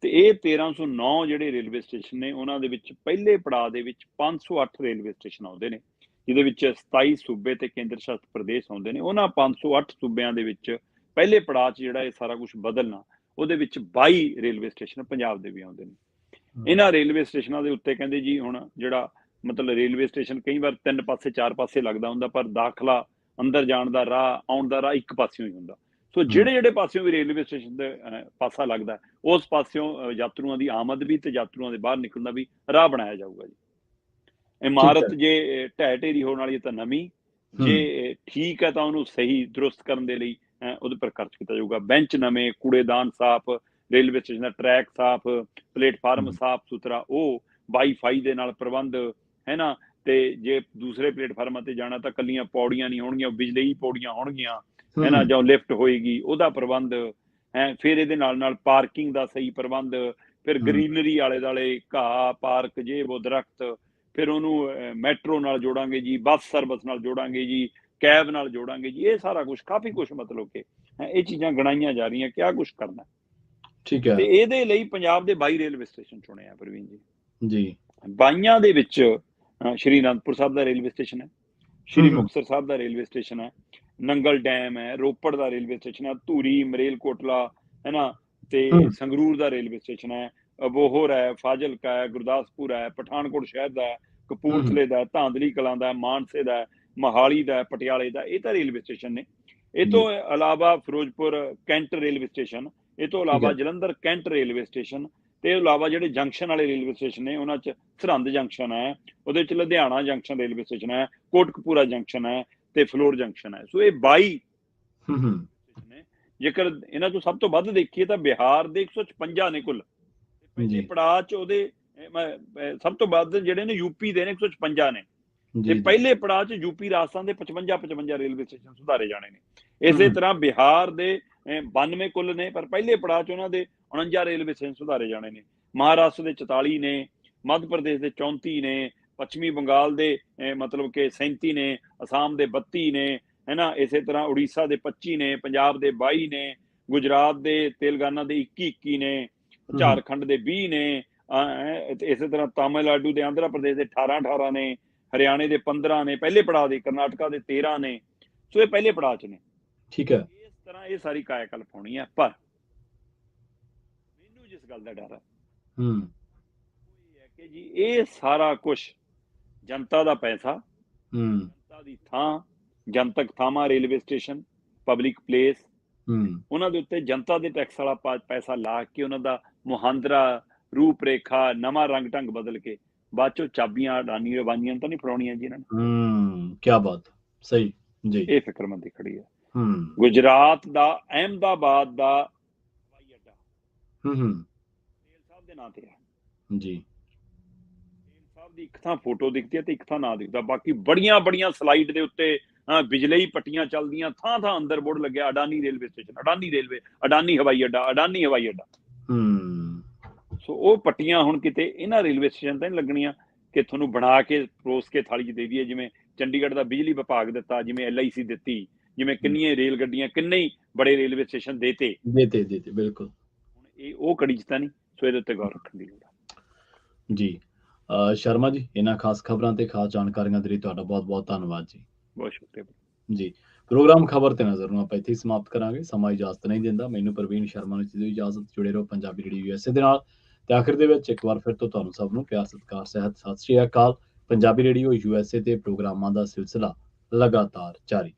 ਤੇ ਇਹ 1309 ਜਿਹੜੇ ਰੇਲਵੇ ਸਟੇਸ਼ਨ ਨੇ ਉਹਨਾਂ ਦੇ ਵਿੱਚ ਪਹਿਲੇ ਪੜਾਅ ਦੇ ਵਿੱਚ 508 ਰੇਲਵੇ ਸਟੇਸ਼ਨ ਆਉਂਦੇ ਨੇ, ਜਿਹਦੇ ਵਿੱਚ 27 ਸੂਬੇ ਤੇ ਕੇਂਦਰ ਸ਼ਾਸਿਤ ਪ੍ਰਦੇਸ਼ ਆਉਂਦੇ ਨੇ। ਉਹਨਾਂ 508 ਸੂਬਿਆਂ ਦੇ ਵਿੱਚ ਪਹਿਲੇ ਪੜਾਅ 'ਚ ਜਿਹੜਾ ਇਹ ਸਾਰਾ ਕੁਝ ਬਦਲਣਾ, ਉਹਦੇ ਵਿੱਚ 22 ਰੇਲਵੇ ਸਟੇਸ਼ਨ ਪੰਜਾਬ ਦੇ ਵੀ ਆਉਂਦੇ ਨੇ। ਇਹਨਾਂ ਰੇਲਵੇ ਸਟੇਸ਼ਨਾਂ ਦੇ ਉੱਤੇ ਕਹਿੰਦੇ ਜੀ ਹੁਣ ਜਿਹੜਾ ਮਤਲਬ ਰੇਲਵੇ ਸਟੇਸ਼ਨ ਕਈ ਵਾਰ 3 ਪਾਸੇ 4 ਪਾਸੇ ਲੱਗਦਾ ਹੁੰਦਾ, ਪਰ ਦਾਖਲਾ ਅੰਦਰ ਜਾਣ ਦਾ ਰਾਹ, ਆਉਣ ਦਾ ਰਾਹ ਇੱਕ ਪਾਸਿਓਂ ਹੀ ਹੁੰਦਾ। ਸੋ ਜਿਹੜੇ ਪਾਸਿਓਂ ਵੀ ਰੇਲਵੇ ਸਟੇਸ਼ਨ ਦੇ ਪਾਸਾ ਲੱਗਦਾ ਉਸ ਪਾਸਿਓਂ ਯਾਤਰੂਆਂ ਦੀ ਆਮਦ ਵੀ ਤੇ ਯਾਤਰੂਆਂ ਦੇ ਬਾਹਰ ਨਿਕਲਣ ਦਾ ਵੀ ਰਾਹ ਬਣਾਇਆ ਜਾਊਗਾ ਜੀ। ਇਮਾਰਤ ਜੇ ਢਹਿ ਢੇਰੀ ਹੋਣ ਵਾਲੀ ਤਾਂ ਨਵੀਂ, ਜੇ ਠੀਕ ਹੈ ਤਾਂ ਉਹਨੂੰ ਸਹੀ ਦਰੁਸਤ ਕਰਨ ਦੇ ਲਈ ਉਹਦੇ ਪਰ ਖਰਚ ਕੀਤਾ ਜਾਊਗਾ। ਬੈਂਚ ਨਵੇਂ, ਕੂੜੇਦਾਨ ਸਾਫ਼, ਰੇਲਵੇ ਸਟੇਸ਼ਨ ਦਾ ਟਰੈਕ ਸਾਫ਼, ਪਲੇਟਫਾਰਮ ਸਾਫ਼ ਸੁਥਰਾ, ਉਹ ਵਾਈਫਾਈ ਦੇ ਨਾਲ ਪ੍ਰਬੰਧ ਹੈ ਨਾ। ਤੇ ਜੇ ਦੂਸਰੇ ਪਲੇਟਫਾਰਮਾਂ ਤੇ ਜਾਣਾ ਤਾਂ ਕੱਲੀਆਂ ਪੌੜੀਆਂ ਨਹੀਂ ਹੋਣਗੀਆਂ, ਬਿਜਲੀ ਪੌੜੀਆਂ ਹੋਣਗੀਆਂ ਹੈ ਨਾ, ਜਾਂ ਲਿਫਟ ਹੋਏਗੀ ਉਹਦਾ ਪ੍ਰਬੰਧ ਹੈ। ਫਿਰ ਇਹਦੇ ਨਾਲ ਪਾਰਕਿੰਗ ਦਾ ਸਹੀ ਪ੍ਰਬੰਧ, ਫਿਰ ਗਰੀਨਰੀ ਆਲੇ ਦੁਆਲੇ ਘਾਹ, ਪਾਰਕ, ਜੇ ਉਹ ਦਰਖਤ, ਫਿਰ ਉਹਨੂੰ ਮੈਟਰੋ ਨਾਲ ਜੋੜਾਂਗੇ ਜੀ, ਬੱਸ ਸਰਵਿਸ ਨਾਲ ਜੋੜਾਂਗੇ ਜੀ, ਕੈਬ ਨਾਲ ਜੋੜਾਂਗੇ ਜੀ। ਇਹ ਸਾਰਾ ਕੁਝ ਕਾਫੀ ਕੁਝ ਮਤਲਬ ਕਿ ਇਹ ਚੀਜ਼ਾਂ ਗਣਾਈਆਂ ਜਾ ਰਹੀਆਂ ਕਿ ਆਹ ਕੁਝ ਕਰਨਾ। ਠੀਕ ਹੈ। ਤੇ ਇਹਦੇ ਲਈ ਪੰਜਾਬ ਦੇ 22 ਰੇਲਵੇ ਸਟੇਸ਼ਨ ਚੁਣੇ ਆ ਪ੍ਰਵੀਨ ਜੀ। 22 ਦੇ ਵਿੱਚ ਸ਼੍ਰੀ ਅਨੰਦਪੁਰ ਸਾਹਿਬ ਦਾ ਰੇਲਵੇ ਸਟੇਸ਼ਨ ਹੈ, ਸ਼੍ਰੀ ਮੁਕਤਸਰ ਸਾਹਿਬ ਦਾ ਰੇਲਵੇ ਸਟੇਸ਼ਨ ਹੈ, ਨੰਗਲ ਡੈਮ ਹੈ, ਰੋਪੜ ਦਾ ਰੇਲਵੇ ਸਟੇਸ਼ਨ ਹੈ, ਧੂਰੀ, ਮਰੇਲਕੋਟਲਾ ਹੈ ਨਾ, ਤੇ ਸੰਗਰੂਰ ਦਾ ਰੇਲਵੇ ਸਟੇਸ਼ਨ ਹੈ, ਅਬੋਹਰ ਹੈ, ਫਾਜ਼ਿਲਕਾ ਹੈ, ਗੁਰਦਾਸਪੁਰ ਹੈ, ਪਠਾਨਕੋਟ ਸ਼ਹਿਰ ਦਾ ਹੈ, ਕਪੂਰਥਲੇ ਦਾ, ਧਾਂਦਲੀ ਕਲਾਂ ਦਾ, ਮਾਨਸੇ ਦਾ, ਮੋਹਾਲੀ ਦਾ, ਪਟਿਆਲੇ ਦਾ। ਇਹ ਤਾਂ ਰੇਲਵੇ ਸਟੇਸ਼ਨ ਨੇ। ਇਹ ਤੋਂ ਇਲਾਵਾ ਫਿਰੋਜ਼ਪੁਰ ਕੈਂਟ ਰੇਲਵੇ ਸਟੇਸ਼ਨ, ਇਹ ਤੋਂ ਇਲਾਵਾ ਜਲੰਧਰ ਕੈਂਟ ਰੇਲਵੇ ਸਟੇਸ਼ਨ, ਤੇ ਇਲਾਵਾ ਜਿਹੜੇ ਜੰਕਸ਼ਨ ਵਾਲੇ ਰੇਲਵੇ ਸਟੇਸ਼ਨ ਨੇ ਉਹਨਾਂ 'ਚ ਸਰਹੰਦ ਜੰਕਸ਼ਨ ਹੈ, ਉਹਦੇ 'ਚ ਲੁਧਿਆਣਾ ਜੰਕਸ਼ਨ ਰੇਲਵੇ ਸਟੇਸ਼ਨ ਹੈ, ਕੋਟਕਪੂਰਾ ਜੰਕਸ਼ਨ ਹੈ ਤੇ ਫਲੋਰ ਜੰਕਸ਼ਨ ਹੈ। ਸੋ ਇਹ 22 ਨੇ। ਜੇਕਰ ਇਹਨਾਂ ਤੋਂ ਸਭ ਤੋਂ ਵੱਧ ਦੇਖੀਏ ਤਾਂ ਬਿਹਾਰ ਦੇ 156 ਨੇ ਕੁੱਲ। ਪਹਿਲੇ ਪੜਾਅ 'ਚ ਉਹਦੇ ਸਭ ਤੋਂ ਵੱਧ ਜਿਹੜੇ ਨੇ ਯੂਪੀ ਦੇ ਨੇ 156 ਨੇ, ਤੇ ਪਹਿਲੇ ਪੜਾਅ 'ਚ ਯੂਪੀ ਰਾਜਸਥਾਨ ਦੇ 55 ਰੇਲਵੇ ਸਟੇਸ਼ਨ ਸੁਧਾਰੇ ਜਾਣੇ ਨੇ। ਇਸੇ ਤਰ੍ਹਾਂ ਬਿਹਾਰ ਦੇ 92 ਕੁੱਲ ਨੇ, ਪਰ ਪਹਿਲੇ ਪੜਾਅ 'ਚ ਉਹਨਾਂ ਦੇ 49 ਰੇਲਵੇ ਸਟੇਸ਼ਨ ਸੁਧਾਰੇ ਜਾਣੇ ਨੇ। ਮਹਾਰਾਸ਼ਟਰ ਦੇ 44 ਨੇ, ਮੱਧ ਪ੍ਰਦੇਸ਼ ਦੇ 34 ਨੇ, ਪੱਛਮੀ ਬੰਗਾਲ ਦੇ ਮਤਲਬ ਕਿ 37 ਨੇ, ਅਸਾਮ ਦੇ 32 ਨੇ ਹੈ ਨਾ, ਇਸੇ ਤਰ੍ਹਾਂ ਉੜੀਸਾ ਦੇ 25 ਨੇ, ਪੰਜਾਬ ਦੇ 22 ਨੇ, ਗੁਜਰਾਤ ਦੇ, ਤੇਲੰਗਾਨਾ ਦੇ 21 ਨੇ, ਝਾਰਖੰਡ ਦੇ 20 ਨੇ, ਇਸੇ ਤਰ੍ਹਾਂ ਤਾਮਿਲਨਾਡੂ ਦੇ, ਆਂਧਰਾ ਪ੍ਰਦੇਸ਼ ਦੇ 18 ਨੇ, ਹਰਿਆਣੇ ਦੇ 15 ਨੇ ਪਹਿਲੇ ਪੜਾਅ ਦੇ, ਕਰਨਾਟਕਾ ਦੇ 13 ਨੇ। ਸੋ ਇਹ ਪਹਿਲੇ ਪੜਾਅ 'ਚ ਨੇ। ਠੀਕ ਹੈ। ਇਸ ਤਰ੍ਹਾਂ ਇਹ ਸਾਰੀ ਕਾਇਆਕਲਪ ਹੋਣੀ ਹੈ। ਪਰ ਮੈਨੂੰ ਜਿਸ ਗੱਲ ਦਾ ਡਰ ਹੈ ਇਹ ਹੈ ਕਿ ਜੀ ਇਹ ਸਾਰਾ ਕੁਝ ਜਨਤਾ ਦਾ ਪੈਸਾ, ਜਨਤਾ ਦੀ ਥਾਂ, ਜਨਤਕ ਥਾਵਾਂ, ਰੇਲਵੇ ਸਟੇਸ਼ਨ, ਪਬਲਿਕ ਪਲੇਸ, ਉਹਨਾਂ ਦੇ ਉੱਤੇ ਜਨਤਾ ਦੇ ਟੈਕਸ ਵਾਲਾ ਪੈਸਾ ਲਾ ਕੇ ਉਹਨਾਂ ਦਾ ਮੁਹਾਂਦਰਾ, ਰੂਪ ਰੇਖਾ, ਨਵਾਂ ਰੰਗ ਢੰਗ ਬਦਲ ਕੇ ਬਾਅਦ ਚੋਂ ਚਾਬੀਆਂ ਅਡਾਨੀ ਰਵਾਨੀਆਂ ਤਾਂ ਨਹੀਂ ਫੜਾਉਣੀਆਂ ਜੀ ਇਹਨਾਂ ਨੇ। ਕੀ ਬਾਤ, ਸਹੀ ਜੀ। ਇਹ ਫਿਕਰਮੰਦੀ ਖੜੀ ਹੈ। ਗੁਜਰਾਤ ਦਾ ਅਹਿਮਦਾਬਾਦ ਦਾ ਹਵਾਈ ਅੱਡਾ ਪਟੇਲ ਸਾਹਿਬ ਦੇ ਨਾਂ ਤੇ ਹੈ ਜੀ। ਪਟੇਲ ਸਾਹਿਬ ਦੀ ਇੱਕ ਥਾਂ ਫੋਟੋ ਦਿਖਦੀ ਹੈ ਤੇ ਇੱਕ ਥਾਂ ਨਾਂ ਦਿਖਦਾ, ਬਾਕੀ ਬੜੀਆਂ ਸਲਾਈਡ ਦੇ ਉੱਤੇ ਬਿਜਲੀ ਪੱਟੀਆਂ ਚੱਲਦੀਆਂ, ਥਾਂ ਅੰਦਰ ਬੋਰਡ ਲੱਗਿਆ Adani railway station, Adani railway, Adani ਹਵਾਈ ਅੱਡਾ, ਅਡਾਨੀ ਹਵਾਈ ਅੱਡਾ। ਸੋ ਉਹ ਪੱਟੀਆਂ ਹੁਣ ਕਿਤੇ ਇਹਨਾਂ ਰੇਲਵੇ ਸਟੇਸ਼ਨ ਤਾਂ ਨਹੀਂ ਲੱਗਣੀਆਂ ਕਿ ਤੁਹਾਨੂੰ ਬਣਾ ਕੇ ਪਰੋਸ ਕੇ ਥਾਲੀ 'ਚ ਦੇ ਦਈਏ, ਜਿਵੇਂ ਚੰਡੀਗੜ੍ਹ ਦਾ ਬਿਜਲੀ ਵਿਭਾਗ ਦਿੱਤਾ, ਜਿਵੇਂ LIC ਦਿੱਤੀ, ਜਿਵੇਂ ਕਿੰਨੀਆਂ ਰੇਲ ਗੱਡੀਆਂ, ਕਿੰਨੇ ਹੀ ਬੜੇ ਰੇਲਵੇ ਸਟੇਸ਼ਨ ਦੇਤੇ। ਬਿਲਕੁਲ। ਹੁਣ ਇਹ ਉਹ ਕੜੀ 'ਚ ਤਾਂ ਨਹੀਂ। ਸੋ ਇਹਦੇ ਉੱਤੇ ਗੌਰ ਰੱਖਣ ਦੀ ਲੋੜ ਹੈ ਜੀ। ਸ਼ਰਮਾ ਜੀ, ਇਹਨਾਂ ਖਾਸ ਖਬਰਾਂ ਤੇ ਖਾਸ ਜਾਣਕਾਰੀਆਂ ਦੇ ਲਈ ਤੁਹਾਡਾ ਬਹੁਤ ਧੰਨਵਾਦ ਜੀ। ਬਹੁਤ ਸ਼ੁਕਰੀਆ ਜੀ। ਪ੍ਰੋਗਰਾਮ ਖਬਰ ਤੇ ਨਜ਼ਰ ਨੂੰ ਆਪਾਂ ਇੱਥੇ ਹੀ ਸਮਾਪਤ ਕਰਾਂਗੇ। ਸਮਾਂ ਇਜਾਜ਼ਤ ਨਹੀਂ ਦਿੰਦਾ। ਮੈਨੂੰ ਪ੍ਰਵੀਨ ਸ਼ਰਮਾ ਨੂੰ ਦਿਓ ਇਜਾਜ਼ਤ। ਜੁੜੇ ਰਹੋ ਪੰਜਾਬੀ ਰੇਡੀਓ USA ਦੇ ਨਾਲ। ਤੇ ਆਖਿਰ ਦੇ ਵਿੱਚ ਇੱਕ ਵਾਰ ਫਿਰ ਤੋਂ ਤੁਹਾਨੂੰ ਸਭ ਨੂੰ ਪਿਆਰ, ਸਤਿਕਾਰ, ਸਤਿ ਸ਼੍ਰੀ ਅਕਾਲ। ਪੰਜਾਬੀ ਰੇਡੀਓ USA ਤੇ ਪ੍ਰੋਗਰਾਮਾਂ ਦਾ ਸਿਲਸਿਲਾ ਲਗਾਤਾਰ ਜਾਰੀ।